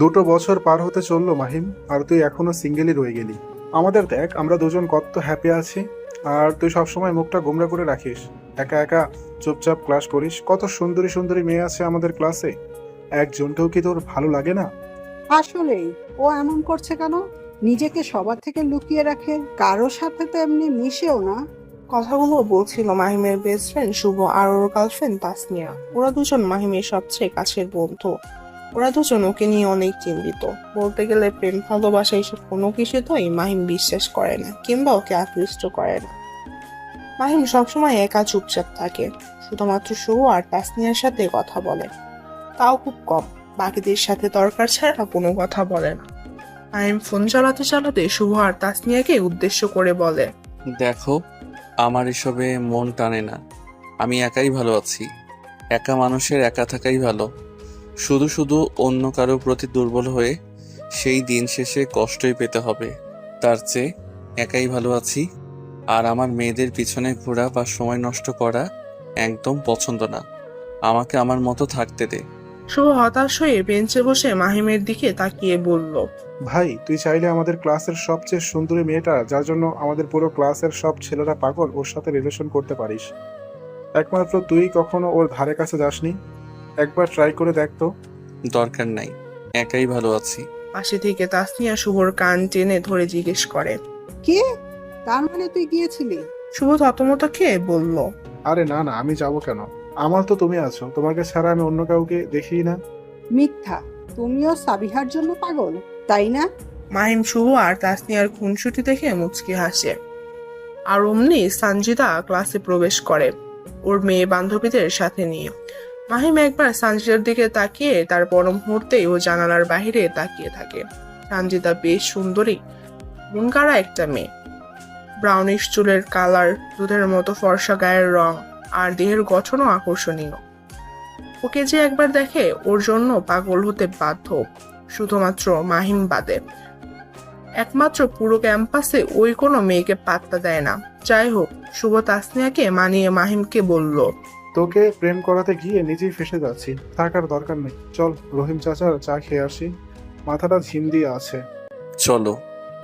2 বছর পার হতে চললো মাহিম, আর তুই এখনো সিঙ্গেলই রয়ে গেলি। আমাদের দেখ, আমরা দুজন কত হ্যাপি আছি, আর তুই সবসময় মুখটা গোমরা করে রাখিস। একা একা চুপচাপ ক্লাস করিস। কত সুন্দরী সুন্দরী মেয়ে আছে আমাদের ক্লাসে, একজনকেও কি তোর ভালো লাগে না? আসলেই ও এমন করছে কেন? নিজেকে সবার থেকে লুকিয়ে রাখে, কারোর সাথে তো এমনি মিশেও না। কথাগুলো বলছিল মাহিমের বেস্ট ফ্রেন্ড শুভ আর ওর গার্লফ্রেন্ড তাসনিয়া। ওরা দুজন মাহিমের সবচেয়ে কাছের বন্ধু। ওরা দুজন ওকে নিয়ে অনেক চিন্তিত। বলতে গেলে প্রেম ভালোবাসা এইসব কোনো কিছুতেই মাহিম বিশ্বাস করে না, কিংবা ওকে আকৃষ্ট করে না। মাহিম সবসময় একা চুপচাপ থাকে, শুধুমাত্র শুভ আর তাসনিয়ার সাথে কথা বলে, তাও খুব কম। বাকিদের সাথে দরকার ছাড়া কোনো কথা বলে না। মাহিম ফোন চালাতে চালাতে শুভ আর তাসনিয়াকে উদ্দেশ্য করে বলে, দেখো, আমার এসবে মন টানে না। আমি একাই ভালো আছি। একা মানুষের একা থাকাই ভালো। শুধু শুধু অন্য কারো প্রতি দুর্বল হয়ে সেই দিন শেষে কষ্টই পেতে হবে। তার চেয়ে একাই ভালো আছি। আর আমার মেয়েদের পিছনে ঘোরা বা সময় নষ্ট করা একদম পছন্দ না। আমাকে আমার মতো থাকতে দে। শুভ হতাশ হয়ে বেঞ্চে বসে মাহিমের দিকে তাকিয়ে বলল, ভাই, তুই চাইলে আমাদের ক্লাসের সবচেয়ে সুন্দরী মেয়েটা, যার জন্য আমাদের পুরো ক্লাসের সব ছেলেরা পাগল, ওর সাথে রিলেশন করতে পারিস। একমাত্র তুই কখনো ওর ধারে কাছে যাসনি। একবার ট্রাই করে দেখ তো। দরকার নাই, একাই ভালো আছি। পাশে থেকে তাসনিয়া শুভর কান টেনে ধরে জিজ্ঞেস করে। কে? তার মানে তুই গিয়েছিলি? শুভ থতমত খেয়ে বলল, আরে না না, আমি যাব কেন? আমার তো তুমি আছো, তোমাকে ছাড়া আমি অন্য কাউকে দেখি না। মিথ্যা! তুমিও সাবিহার জন্য পাগল, তাই না? মাহিম শুভ আর তাসনিয়ার খুনসুটি দেখে মুচকি হাসে। আর অমনি সঞ্জিতা ক্লাসে প্রবেশ করে, ওর মেয়ে বান্ধবীদের সাথে নিয়ে। মাহিম একবার সঞ্জিতার দিকে তাকিয়ে তার পর মুহূর্তেই ও জানালার বাহিরে তাকিয়ে থাকে। সঞ্জিতা বেশ সুন্দরী, মন কাড়া একটা মেয়ে। ব্রাউনিশ চুলের কালার, দুধের মতো ফর্সা গায়ের রং, আর দেহের গঠনও আকর্ষণীয়। ওকে যে একবার দেখে ওর জন্য পাগল হতে বাধ্য, শুধুমাত্র মাহিম বাদে। একমাত্র পুরো ক্যাম্পাসে ওই কোনো মেয়েকে পাত্তা দেয় না। যাই হোক, শুভ তাসনিয়াকে মানিয়ে মাহিমকে বলল, তোকে প্রেম করাতে গিয়ে নিজেই ফেসে যাচ্ছি, থাকার দরকার নেই। চল রহিম চাচার চা খেয়ে আসি, মাথাটা ঝিম দিয়ে আছে। চলো।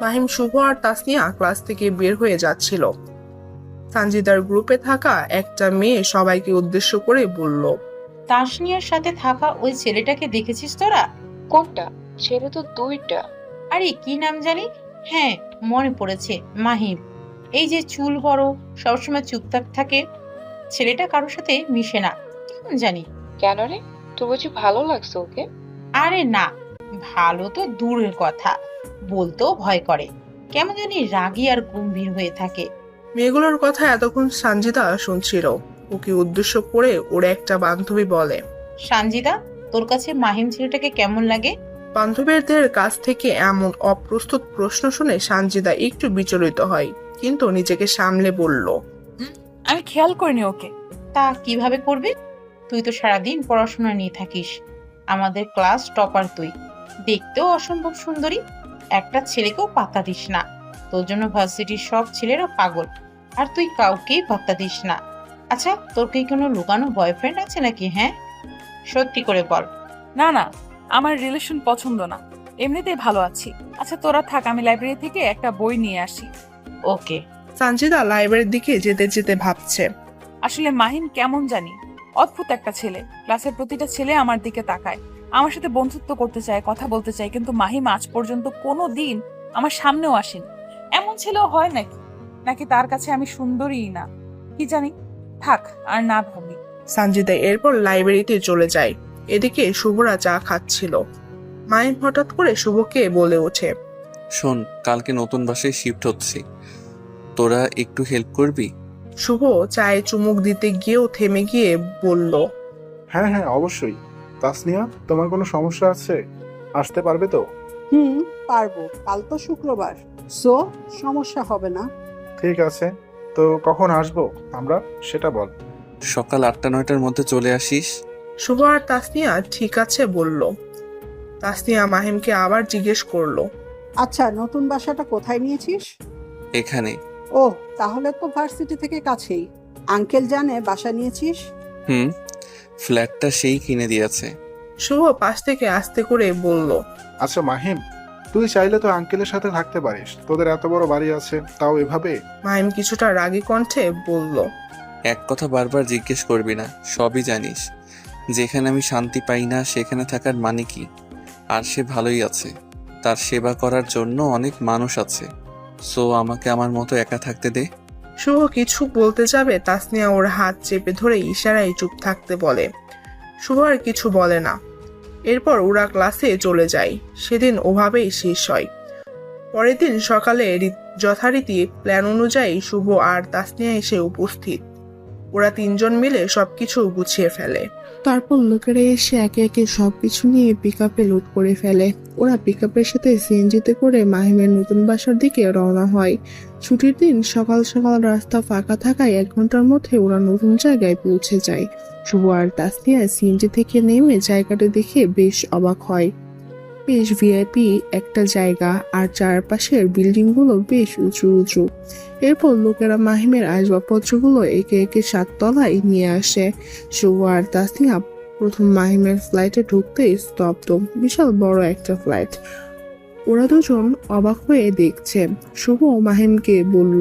মাহিম শুভ আর তাসনিয়া ক্লাস থেকে বের হয়ে যাচ্ছিল। সানজিদার গ্রুপে থাকা একটা মেয়ে সবাইকে উদ্দেশ্য করে বলল, তাসনিয়ার সাথে থাকা ওই ছেলেটাকে দেখেছিস তোরা? কোনটা? ছেলে তো দুইটা। আরে কি নাম জানি। হ্যাঁ, মনে পড়েছে, মাহিম। এই যে চুল বড়, সবসময় চুপচাপ থাকে। ছেলেটা কারোর সাথে মিশে না, কেমন জানি। কেন রে, তোর বুঝি ভালো লাগছে ওকে? আরে না, ভালো তো দূরের কথা, বলতেও ভয় করে। কেমন জানি রাগী আর গম্ভীর হয়ে থাকে। মেয়েগুলোর কথা এতক্ষণ সানজিদা শুনছিল। ওকে উদ্দেশ্য করে ওর একটা বান্ধবী বলে, সানজিদা, তোর কাছে মাহিম ছেলেটাকে কেমন লাগে? বান্ধবীদের কাছ থেকে এমন অপ্রস্তুত প্রশ্ন শুনে সানজিদা একটু বিচলিত হয়, কিন্তু নিজেকে সামলে বলল, আমি খেয়াল করিনি ওকে। তা কিভাবে করবি? তুই তো সারাদিন পড়াশোনা নিয়ে থাকিস। আমাদের ক্লাস টপার তুই, দেখতেও অসম্ভব সুন্দরী। একটা ছেলেকেও পাত্তা দিস না। তোর জন্য ভার্সিটির সব ছেলেরা পাগল, আর তুই কাউকেই পাত্তা দিস না। আচ্ছা, তোর কি কোনো লুকানো বয়ফ্রেন্ড আছে নাকি? হ্যাঁ, সত্যি করে বল। না না, আমার রিলেশন পছন্দ না, এমনিতেই ভালো আছি। আচ্ছা তোরা থাক, আমি লাইব্রেরি থেকে একটা বই নিয়ে আসি। ওকে। সানজিদা লাইব্রেরির দিকে যেতে যেতে ভাবছে, আসলে মাহিম কেমন জানি অদ্ভুত একটা ছেলে। ক্লাসের প্রতিটা ছেলে আমার দিকে তাকায়, আমার সাথে বন্ধুত্ব করতে চায়, কথা বলতে চায়, কিন্তু মাহিম আজ পর্যন্ত কোনো দিন আমার সামনেও আসেনি। এমন ছেলেও হয় নাকি? নাকি তার কাছে আমি সুন্দরীই না, কি জানি। থাক, আর না ভাবি। সানজিদা এরপর লাইব্রেরিতে চলে যায়। এদিকে শুভরা চা খাচ্ছিল। মাহিম হঠাৎ করে শুভকে বলে ওঠে, শোন, কালকে নতুন বাসায় শিফট হচ্ছি, তোরা একটু হেল্প করবি? শুভ চায়ে চুমুক দিতে গিয়েও থেমে গিয়ে বলল, হ্যাঁ হ্যাঁ, অবশ্যই। তাসনিয়া, তোমার কোনো সমস্যা আছে? আসতে পারবে তো? পারবো, কাল তো শুক্রবার, সো সমস্যা হবে না। ঠিক আছে, তো কখন আসবো আমরা সেটা বল। সকাল 8টা-9টার মধ্যে চলে আসিস। শুভ আর তাসনিয়া ঠিক আছে বলল। তাসনিয়া মাহিমকে আবার জিজ্ঞেস করলো, আচ্ছা, নতুন বাসাটা কোথায় নিয়েছিস? এখানে। ও, তাহলে তো ভার্সিটি থেকে কাছেই। আঙ্কেল জানে বাসা নিয়েছিস? হুম, ফ্ল্যাটটা সেই কিনে দিয়েছে। শুভ পাশ থেকে আস্তে করে বলল, আচ্ছা মাহিম, তুই চাইলে তো আঙ্কেলের সাথে থাকতে পারিস, তোদের এত বড় বাড়ি আছে, তাও এভাবে। মাহিম কিছুটা রাগী কণ্ঠে বলল, এক কথা বারবার জিজ্ঞেস করবি না, সবই জানিস। যেখানে আমি শান্তি পাই না সেখানে থাকার মানে কি? আর সে ভালোই আছে, তার সেবা করার জন্য অনেক মানুষ আছে। সো আমাকে আমার মতো একা থাকতে দে। শুভ কিছু বলতে যাবে তাসনিয়া ওর হাত চেপে ধরে ইশারায় চুপ থাকতে বলে। শুভ আর কিছু বলে না। এরপর ওরা ক্লাসে চলে যায়। সেদিন ওভাবেই শেষ হয়। পরের দিন সকালে যথারীতি প্ল্যান অনুযায়ী শুভ আর তাসনিয়া এসে উপস্থিত। ওরা তিনজন মিলে সবকিছু গুছিয়ে ফেলে। তারপর লোকেরা এসে একে একে সবকিছু নিয়ে পিকআপে লোড করে ফেলে। ওরা পিকআপের সাথে সিএনজিতে করে মাহিমের নতুন বাসার দিকে রওনা হয়। ছুটির দিন সকাল সকাল রাস্তা ফাঁকা থাকায় 1 ঘন্টার মধ্যে ওরা নতুন জায়গায় পৌঁছে যায়। শুভ আর তাসনিয়া সিএনজি থেকে নেমে জায়গাটা দেখে বেশ অবাক হয়। বেশ ভিআইপি একটা জায়গা, আর চারপাশের বিল্ডিং গুলো বেশ উঁচু উঁচু। এরপর লোকেরা মাহিমের আসবাবপত্রগুলো একে একে 7 তলায় নিয়ে আসে। শুভ আর তাসনিয়া প্রথম মাহিমের ফ্লাইটে ঢুকতেই স্তব্ধ। বিশাল বড় একটা ফ্লাইট। ওরা দুজন অবাক হয়ে দেখছে। শুভ মাহিমকে বলল,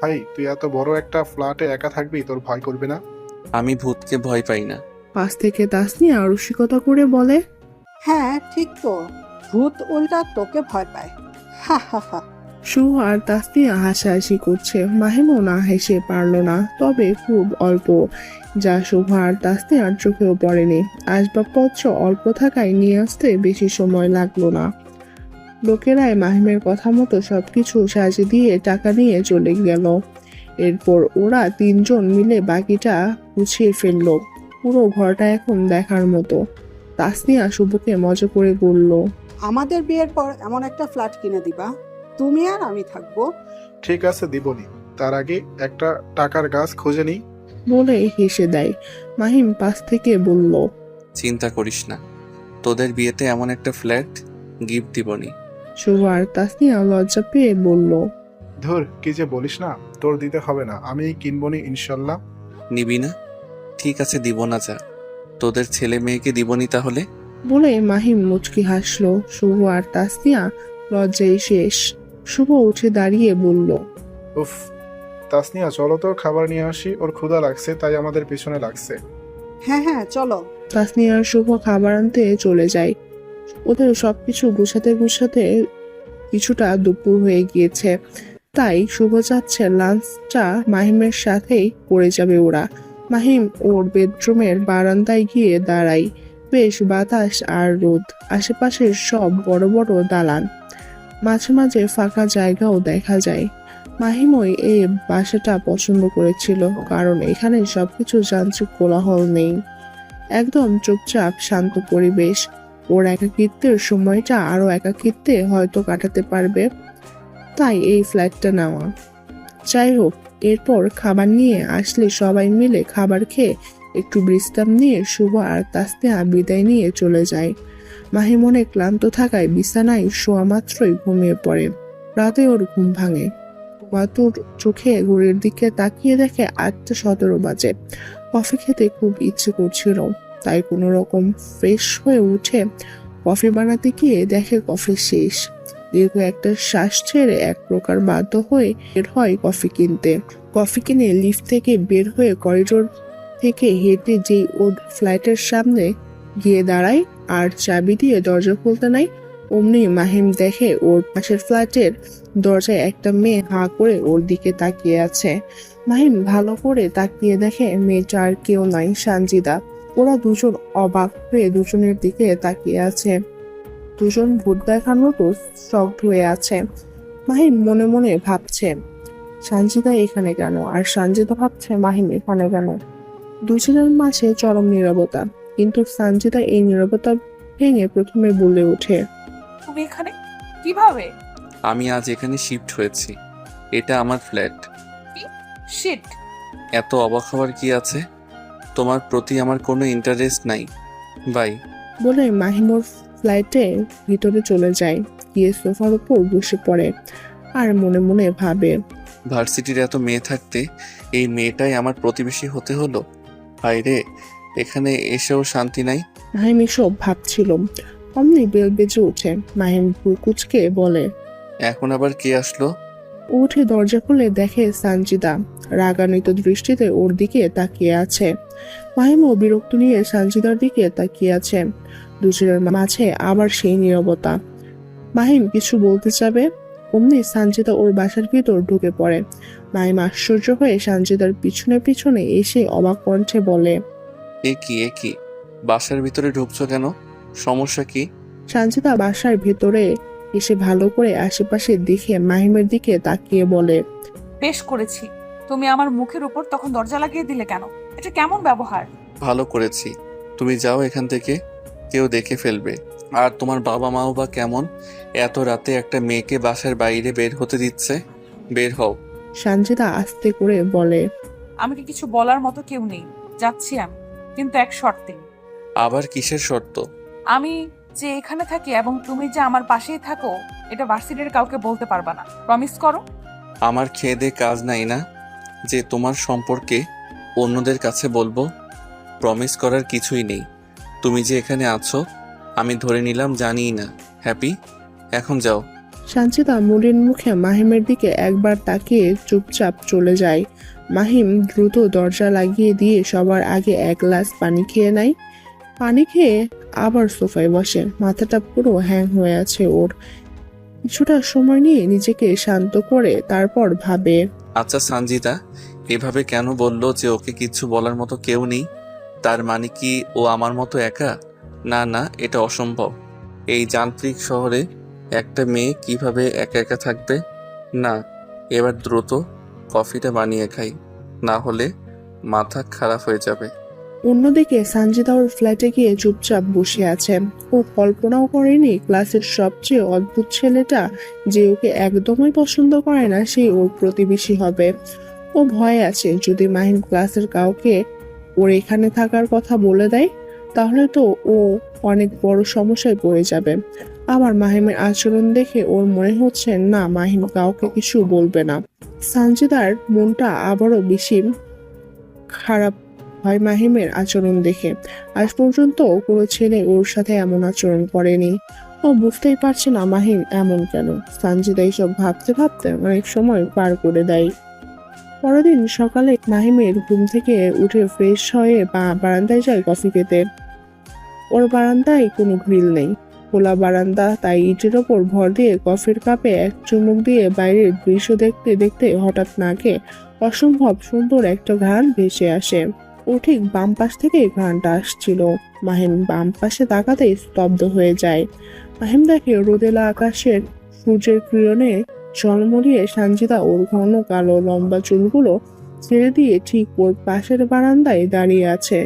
ভাই, তুই এত বড় একটা ফ্ল্যাটে একা থাকবি, তোর ভয় করবে না? আমি ভূতকে ভয় পাই না। পাশ থেকে তাসনিয়া রসিকতা করে বলে, হ্যাঁ ঠিক তো, ভূত উল্টা তোকে ভয় পায়। হা হা হা। শুভ আর তাসনিয়া হাসাহাসি করছে। মাহিমও না হেসে পারল না, তবে খুব অল্প, যা শুভ আর তাসনিয়ার চোখেও পড়েনি। আসবাবপত্র অল্প থাকায় নিয়ে আসতে বেশি সময় লাগলো না। লোকেরাই মাহিমের কথা মতো সবকিছু সাজিয়ে দিয়ে টাকা নিয়ে চলে গেল। এরপর ওরা তিনজন মিলে বাকিটা গুছিয়ে ফেললো। পুরো ঘরটা এখন দেখার মতো। তাসনিয়া শুভকে মজা করে বলল, আমাদের বিয়ের পর এমন একটা ফ্ল্যাট কিনে দিবা, তুমি আর আমি থাকবো। ঠিক আছে, দিবনি। তার আগে একটা টাকার গাছ খুঁজে নিই। বলে হেসে দেয়। মাহিম পাশ থেকে বলল, চিন্তা করিস না, তোদের বিয়েতে এমন একটা ফ্ল্যাট গিফট দিবনি। শুভ আর তাসনিয়া লজ্জা পেয়ে বলল, ধুর, কি যে বলিস না, তোর দিতে হবে না, আমি কিনবনি ইনশাল্লাহ। নিবি না? ঠিক আছে, দিব না যা। তোদের ছেলে মেয়েকে দিবনি তাহলে। বলে মাহিম মুচকি হাসলো। শুভ আর তাসনিয়া লজ্জায় শেষ। শুভ উঠে দাঁড়িয়ে বলল, উফ, তাসনিয়া চলো তো, খাবার নিয়ে আসি, ওর ক্ষুধা লাগছে, তাই আমাদের পিছনে লাগছে। হ্যাঁ হ্যাঁ চলো। তাসনিয়া আর শুভ খাবার আনতে চলে যায়। ওদের সবকিছু গুছাতে গুছাতে কিছুটা দুপুর হয়ে গিয়েছে। তাই শুভ চাচ্ছে লাঞ্চটা মাহিমের সাথেই করে যাবে ওরা। মাহিম ওর বেডরুমের বারান্দায় গিয়ে দাঁড়ায়। বেশ বাতাস আর রোদ, আশেপাশের সব বড় বড় দালান, মাঝে মাঝে ফাঁকা জায়গাও দেখা যায়। মাহিমই এই বাসাটা পছন্দ করেছিল, কারণ এখানে সবকিছু যান্ত্রিক কোলাহল নেই। একদম চুপচাপ শান্ত পরিবেশ। ওর একাকিত্বের সময়টা আরো একাকিত্বে হয়তো কাটাতে পারবে, তাই এই ফ্ল্যাটটা নেওয়া। যাই হোক, এরপর খাবার নিয়ে আসলে সবাই মিলে খাবার খেয়ে একটু বিশ্রাম নিয়ে শুভ আর তাসনিয়া বিদায় নিয়ে চলে যায়। মাহিম অনেক ক্লান্ত থাকায় বিছানায় শোয়া মাত্রই ঘুমিয়ে পড়ে। রাতে ওর ঘুম ভাঙে। মাতুর চোখে ঘড়ির দিকে তাকিয়ে দেখে 8:17 বাজে। কফি খেতে খুব ইচ্ছে করছিল, তাই কোনো রকম ফ্রেশ হয়ে উঠে কফি বানাতে গিয়ে দেখে কফি শেষ। দীর্ঘ একটা শ্বাস ছেড়ে এক প্রকার বাধ্য হয়ে বের হয় কফি কিনতে। কফি কিনে লিফট থেকে বের হয়ে করিডোর থেকে হেঁটে যেই ওর ফ্ল্যাটের সামনে গিয়ে দাঁড়ায় আর চাবি দিয়ে দরজা খুলতে নাই, অমনি মাহিম দেখে ওর পাশের ফ্ল্যাটের দরজায় একটা মেয়ে হাঁ করে ওর দিকে তাকিয়ে আছে। মাহিম ভালো করে তাকিয়ে দেখে মেয়েটা আর কেউ নাই, সানজিদা। ওরা দুজন অবাক হয়ে দুজনের দিকে তাকিয়ে আছে। দুজন ভূত দেখার মতো শকড হয়ে আছে। মাহিম মনে মনে ভাবছে, সানজিদা এখানে কেন, আর সানজিদা ভাবছে মাহিম এখানে কেন। দুজনের মাঝে চরম নীরবতা, কিন্তু সানজিদা এই নীরবতা ভেঙে প্রথমে বলে ওঠে, তুমি এখানে কিভাবে? আমি আজ এখানে শিফট হয়েছি, এটা আমার ফ্ল্যাট। শিট। এত অবাক হওয়ার কি আছে? তোমার প্রতি আমার কোনো ইন্টারেস্ট নাই, বাই। বলে মাহিম ওর ফ্লাইটে ভিতরে চলে যায়। গিয়ে সোফার উপর বসে পড়ে আর মনে মনে ভাবে, ভার্সিটির এত মেয়ে থাকতে এই মেয়েটাই আমার প্রতিবেশী হতে হলো। হায় রে, এখানে এসেও শান্তি নাই। মাহিম এসব ভাবছিল। অমনি বেল বেজে ওঠে। মাহিম কুচকে বলে, এখন আবার কে আসলো? উঠে দরজা খুলে দেখে সানজিদা রাগান্বিত দৃষ্টিতে ওর দিকে তাকিয়ে আছে। মাহিমও বিরক্ত নিয়ে সানজিদার দিকে তাকিয়ে আছে। দুজনের মাঝে আবার সেই নীরবতা। মাহিম কিছু বলতে যাবে, অমনি সানজিদা ওর বাসার ভিতর ঢুকে পড়ে। মাহিম আশ্চর্য হয়ে সানজিদার পিছনে পিছনে এসে অবাক কণ্ঠে বলে, এ কি বাসার ভিতরে ঢুকছো কেন? সমস্যা কি? সানজিদা বাসার ভেতরে এসে ভালো করে আশেপাশে দেখে মাহিমের দিকে তাকিয়ে বলে, বেশ করেছি। তুমি আমার মুখের উপর তখন দরজা লাগিয়ে দিলে কেন? এটা কেমন ব্যবহার? ভালো করেছি। তুমি যাও এখান থেকে, কেউ দেখে ফেলবে। আর তোমার বাবা মাও বা কেমন এত রাতে একটা মেয়েকে বাসার বাইরে বের হতে দিচ্ছে? বের হও। সানজিদা আস্তে করে বলে, আমাকে কিছু বলার মতো কেউ নেই, যাচ্ছি আমি, কিন্তু এক শর্তে। আবার কিসের শর্ত? আমি যে এখানে থাকি এবং তুমি যে আমার পাশেই থাকো, এটা ভার্সিটির কাউকে বলতে পারবা না। প্রমিস করো। আমার খেয়ে দে কাজ নাই না যে তোমার সম্পর্কে অন্যদের কাছে বলবো? প্রমিস করার কিছুই নেই। তুমি যে এখানে আছো আমি ধরে নিলাম জানিই না। হ্যাপি? এখন যাও। সানজিদা মলিন মুখে মাহিমের দিকে একবার তাকিয়ে চুপচাপ চলে যায়। মাহিম দ্রুত দরজা লাগিয়ে দিয়ে সবার আগে এক গ্লাস পানি খেয়ে নেয়। পানি খেয়ে আবার সোফায় বসে। মাথাটা পুরো হ্যাং হয়ে আছে ওর। কিছুটা সময় নিয়ে নিজেকে শান্ত করে তারপর ভাবে, আচ্ছা সানজিদা এভাবে কেন বললো যে ওকে কিছু বলার মতো কেউ নেই? তার মানে কি ও আমার মতো একা? না না, এটা অসম্ভব। এই যান্ত্রিক শহরে একটা মেয়ে কিভাবে একা একা থাকবে? না, এবার দ্রুত কফিটা বানিয়ে খাই, না হলে মাথা খারাপ হয়ে যাবে। অন্যদিকে সানজিদা ওর ফ্ল্যাটে গিয়ে চুপচাপ বসে আছে। ও কল্পনাও করেনি ক্লাসের সবচেয়ে অদ্ভুত ছেলেটা যে ওকে একদমই পছন্দ করে না সে ওর প্রতিবেশী হবে। ও ভয় আছে যদি মাহিম ক্লাসের কাউকে ওর এখানে থাকার কথা বলে দেয় তাহলে তো ও অনেক বড় সমস্যায় পড়ে যাবে। আবার মাহিমের আচরণ দেখে ওর মনে হচ্ছে না মাহিম কাউকে কিছু বলবে না। সানজিদার মনটা আবারও বেশি খারাপ হয় মাহিমের আচরণ দেখে। আজ পর্যন্ত কোনো ছেলে ওর সাথে এমন আচরণ করেনি। ও বুঝতেই পারছে না মাহিম এমন কেন। সানজিদা এইসব ভাবতে ভাবতে অনেক সময় পার করে দেয়। পরদিন সকালে মাহিমের ঘুম থেকে উঠে ফ্রেশ হয়ে বারান্দায় যায় কফি খেতে। ওর বারান্দায় কোনো গ্রিল নেই, খোলা বারান্দা, তাই ইটের ওপর ভর দিয়ে কফির কাপে এক চুমুক দিয়ে বাইরের দৃশ্য দেখতে দেখতে হঠাৎ নাকে অসম্ভব সুন্দর একটা ঘ্রাণ ভেসে আসে। ও ঠিক বাম পাশ থেকে ঘ্রাণটা আসছিল। মাহিম বাম পাশে তাকাতেই স্তব্ধ হয়ে যায়। মাহিম দেখে রোদেলা আকাশের সূর্যের কিরণে ঝলমলিয়ে সানজিদা ওর ঘন কালো লম্বা চুলগুলো ছেড়ে দিয়ে ঠিক ওর পাশের বারান্দায় দাঁড়িয়ে আছে।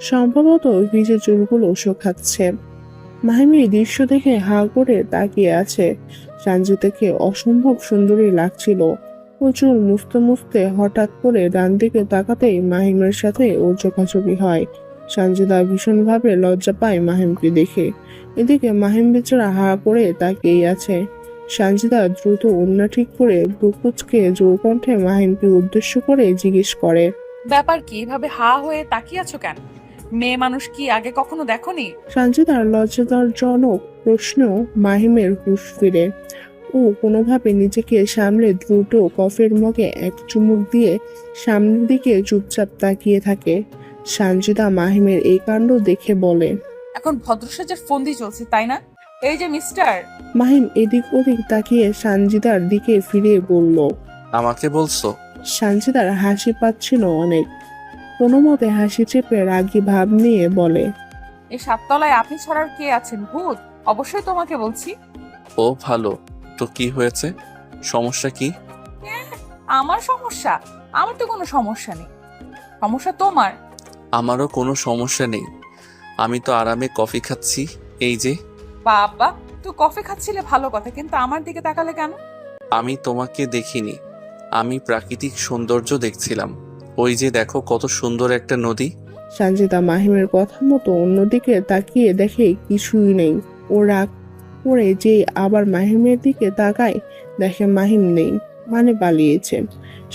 সম্ভবত ভিজে চুলগুলো শোকাচ্ছে। মাহিম এই দৃশ্য দেখে হা করে তাকিয়ে আছে। সানজিদাকে অসম্ভব সুন্দরী লাগছিল। ও চুল মুছতে মুছতে হঠাৎ করে ডান দিকে তাকাতেই মাহিমের সাথে ওর চোখাচোখি হয়। সানজিদা ভীষণভাবে লজ্জা পায় মাহিমকে দেখে। এদিকে মাহিম বেচারা হা করে তাকিয়েই আছে। সানজিদা দ্রুত ওড়না ঠিক করে বুকুচকে জোর কণ্ঠে মাহিমকে উদ্দেশ্য করে জিজ্ঞেস করে, ব্যাপার কি? এভাবে হা হয়ে তাকিয়ে আছো কেন? মেয়ে মানুষ কি আগে কখনো দেখোনি? সানজিদার লজ্জাজনক প্রশ্ন মাহিমের হুঁশ ফিরে। ও কোনোভাবে নিজেকে সামলে দ্রুত কফির মগে এক চুমুক দিয়ে সামনের দিকে চুপচাপ তাকিয়ে থাকে। সানজিদা মাহিমের এই কাণ্ড দেখে বলে, এখন ভদ্রসাজের ফন্দি চলছে তাই না? এই যে মিস্টার। মাহিম এদিক ওদিক তাকিয়ে সানজিদার দিকে ফিরে বলল। আমাকে বলছো? সানজিদার হাসি পাচ্ছিল অনেক। কোনো মতে হাসি চেপে রাগী ভাব নিয়ে বলে, এই সাততলায় আপনি ছাড়ার কে আছেন? ভূত? অবশ্যই তোমাকে বলছি। ও ভালো তো, কি হয়েছে? সমস্যা কি? আমার সমস্যা? আমার তো কোনো সমস্যা নেই, সমস্যা তোমার। আমারও কোনো সমস্যা নেই, আমি তো আরামে কফি খাচ্ছি। এই যে। বাবা, তুই কফি খাচ্ছিলে ভালো কথা, কিন্তু আমার দিকে তাকালে কেন? আমি তোমাকে দেখিনি, আমি প্রাকৃতিক সৌন্দর্য দেখছিলাম। ওই যে দেখো কত সুন্দর একটা নদী। সানজিদা মাহিমের কথা মতো অন্যদিকে তাকিয়ে দেখে কিছুই নেই। ও রাগ করে যে আবার মাহিমের দিকে তাকায়, দেখে মাহিম নেই। মানে পালিয়েছে।